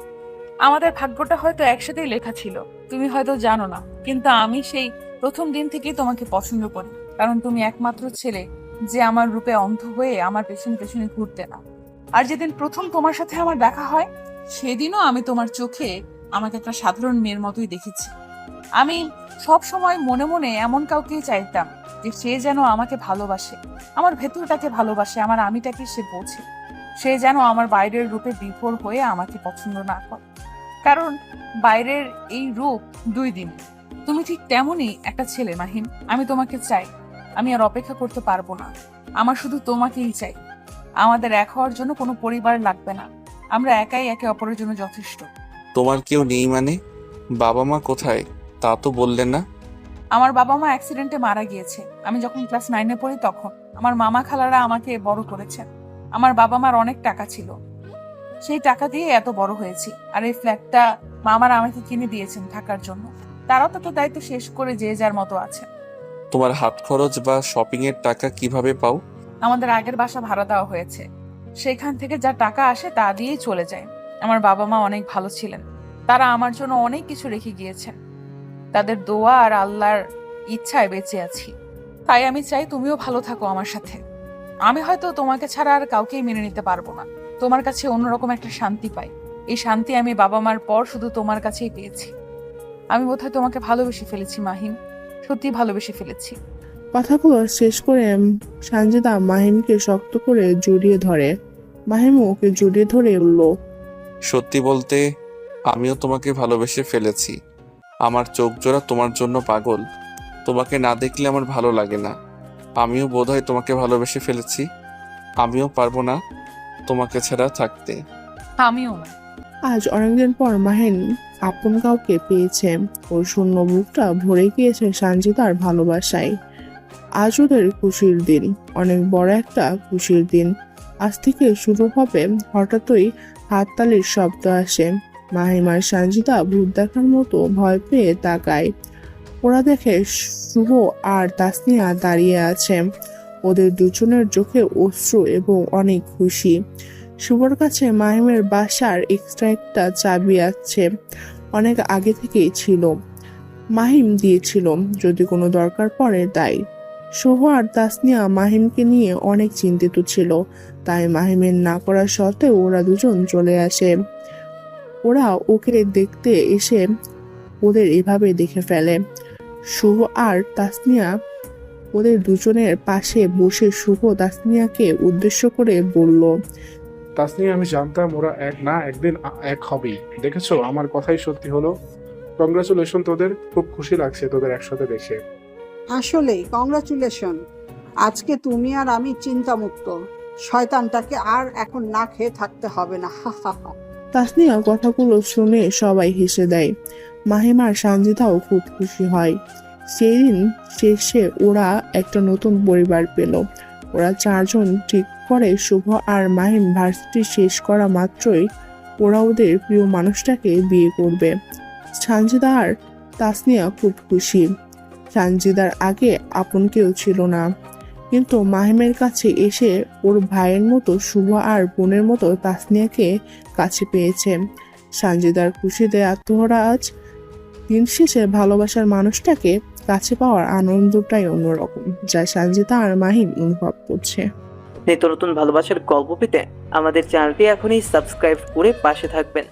আমাদের ভাগ্যটা হয়তো একসাথেই লেখা ছিল, তুমি হয়তো জানো না, কিন্তু আমি সেই প্রথম দিন থেকেই তোমাকে পছন্দ করি, কারণ তুমি একমাত্র ছেলে যে আমার রূপে অন্ধ হয়ে আমার পেছনে পেছনে ঘুরতে না। আর যেদিন প্রথম তোমার সাথে আমার দেখা হয়, সেদিনও আমি তোমার চোখে আমাকে একটা সাধারণ মেয়ের মতোই দেখেছি। আমি সব সময় মনে মনে এমন কাউকে চাইতাম যে সে যেন আমাকে ভালোবাসে, আমার ভেতরটাকে ভালোবাসে, আমার আমিটাকে সে বোঝে। সে যেন আমার বাইরের রূপে বিভোর হয়ে আমাকে পছন্দ না করে, কারণ বাইরের এই রূপ 2 দিন। তুমি ঠিক তেমনই একটা ছেলে মাহিম। আমি তোমাকে চাই। আমি আর অপেক্ষা করতে পারবো না। আমার শুধু তোমাকেই চাই। আমাদের এক হওয়ার জন্য কোনো পরিবার লাগবে না। আমরা একাই একে অপরের জন্য যথেষ্ট। তোমার কেউ নেই মানে? বাবা মা কোথায় তা তো বললে না। আমার বাবা মা অ্যাক্সিডেন্টে মারা গিয়েছে। আমি যখন ক্লাস 9-এ পড়ি তখন আমার মামা খালারা আমাকে বড় করেছেন। আমার বাবা মার অনেক টাকা ছিল, সেই টাকা দিয়ে এত বড় হয়েছি। আর এই ফ্ল্যাটটা মামারা আমাকে কিনে দিয়েছেন থাকার জন্য। তারাও তো দায়িত্ব শেষ করে যে যার মতো আছে। তোমার হাত খরচ বা শপিং এর টাকা কিভাবে পাও? আমাদের আগের বাসা ভাড়া দেওয়া হয়েছে, সেখান থেকে যা টাকা আসে তা দিয়েই চলে যায়। আমার বাবা মা অনেক ভালো ছিলেন। তারা আমার জন্য অনেক কিছু রেখে গিয়েছেন। তাদের দোয়া আর আল্লাহর ইচ্ছায় বেঁচে আছি। তাই আমি চাই তুমিও ভালো থাকো আমার সাথে। আমি হয়তো তোমাকে ছাড়া আর কাউকেই মেনে নিতে পারবো না। তোমার কাছে অন্যরকম একটা শান্তি পাই। এই শান্তি আমি বাবা মার পর শুধু তোমার কাছেই পেয়েছি। আমি বোধহয় তোমাকে ভালোবেসে ফেলেছি মাহিম, সত্যি ভালোবেসে ফেলেছি। কথাগুলো শেষ করে সানজিদা মাহিমকে শক্ত করে জড়িয়ে ধরে। মাহিমও ওকে জড়িয়ে ধরে বলল, সত্যি বলতে আমিও তোমাকে ভালোবেসে ফেলেছি। আমার চোখ জোড়া তোমার জন্য পাগল। তোমাকে না দেখলে আমার ভালো লাগে না। আমিও বোধহয় তোমাকে ভালোবেসে ফেলেছি। আমিও পারবো না তোমাকে ছাড়া থাকতে। আমিও না। আজ অনেকদিন পর মাহিম আপন কাউকে পেয়েছে। ওর শূন্য বুকটা ভরে গিয়েছে সানজিদার ভালোবাসায়। আজ ওদের খুশির দিন, অনেক বড় একটা খুশির দিন। আজ থেকে শুরু হবে। হঠাৎই হাততালির শব্দ আসে। মাহিম আর সানজিদা ভূত দেখার মতো ভয় পেয়ে তাকায়। ওরা দেখে শুভ আর তাসনিয়া দাঁড়িয়ে আছে। ওদের দুজনের চোখে অশ্রু এবং অনেক খুশি। শুভর কাছে মাহিমের বাসার এক্সট্রা একটা চাবি আছে, অনেক আগে থেকেই ছিল। মাহিম দিয়েছিল যদি কোনো দরকার পড়ে তাই। শুভ আর তাসনিয়া মাহিমকে নিয়ে অনেক চিন্তিত ছিল, তাই মাহিমের না করা সত্ত্বেও ওরা দুজন চলে আসে। ওরা ওকে দেখতে এসে ওদের এভাবে দেখে ফেলে। শুভ আর তাসনিয়া ওদের দুজনের পাশে বসে শুভ তাসনিয়াকে উদ্দেশ্য করে বলল, তাসনিয়া, আমি জানতাম ওরা এক না একদিন এক হবেই। দেখেছো, আমার কথাই সত্যি হলো। কংগ্রাচুলেশন তোদের, খুব খুশি লাগছে তোদের একসাথে দেখে। আসলেই কংগ্রাচুলেশন। আজকে তুমি আর আমি চিন্তামুক্ত। শয়তানটাকে আর এখন না খেয়ে থাকতে হবে না। হা হা হা। তাসনিয়া কথাগুলো শুনে সবাই হেসে দেয়। মাহিম আর সানজিদাও খুব খুশি হয়। সেই দিন শেষে ওরা একটা নতুন পরিবার পেল। ওরা 4 জন ঠিক করে শুভ আর মাহিম ভার্সিটি শেষ করা মাত্রই ওরা ওদের প্রিয় মানুষটাকে বিয়ে করবে। সানজিদা আর তাসনিয়া খুব খুশি। সানজিদার আগে আপন কেউ ছিল না, কিন্তু মাহিমের কাছে এসে ওর ভাইয়ের মতো শুভ আর বোনের মতো তাসনিয়াকে কাছে পেয়েছে। সানজিদার খুশিতে আত্মহারা আজ। দিন শেষে ভালোবাসার মানুষটাকে কাছে পাওয়ার আনন্দটাই অন্যরকম, যা সানজিদা আর মাহিম অনুভব করছে। নিত্য নতুন ভালোবাসার গল্প পেতে আমাদের চ্যানেলটি এখনই সাবস্ক্রাইব করে পাশে থাকবেন।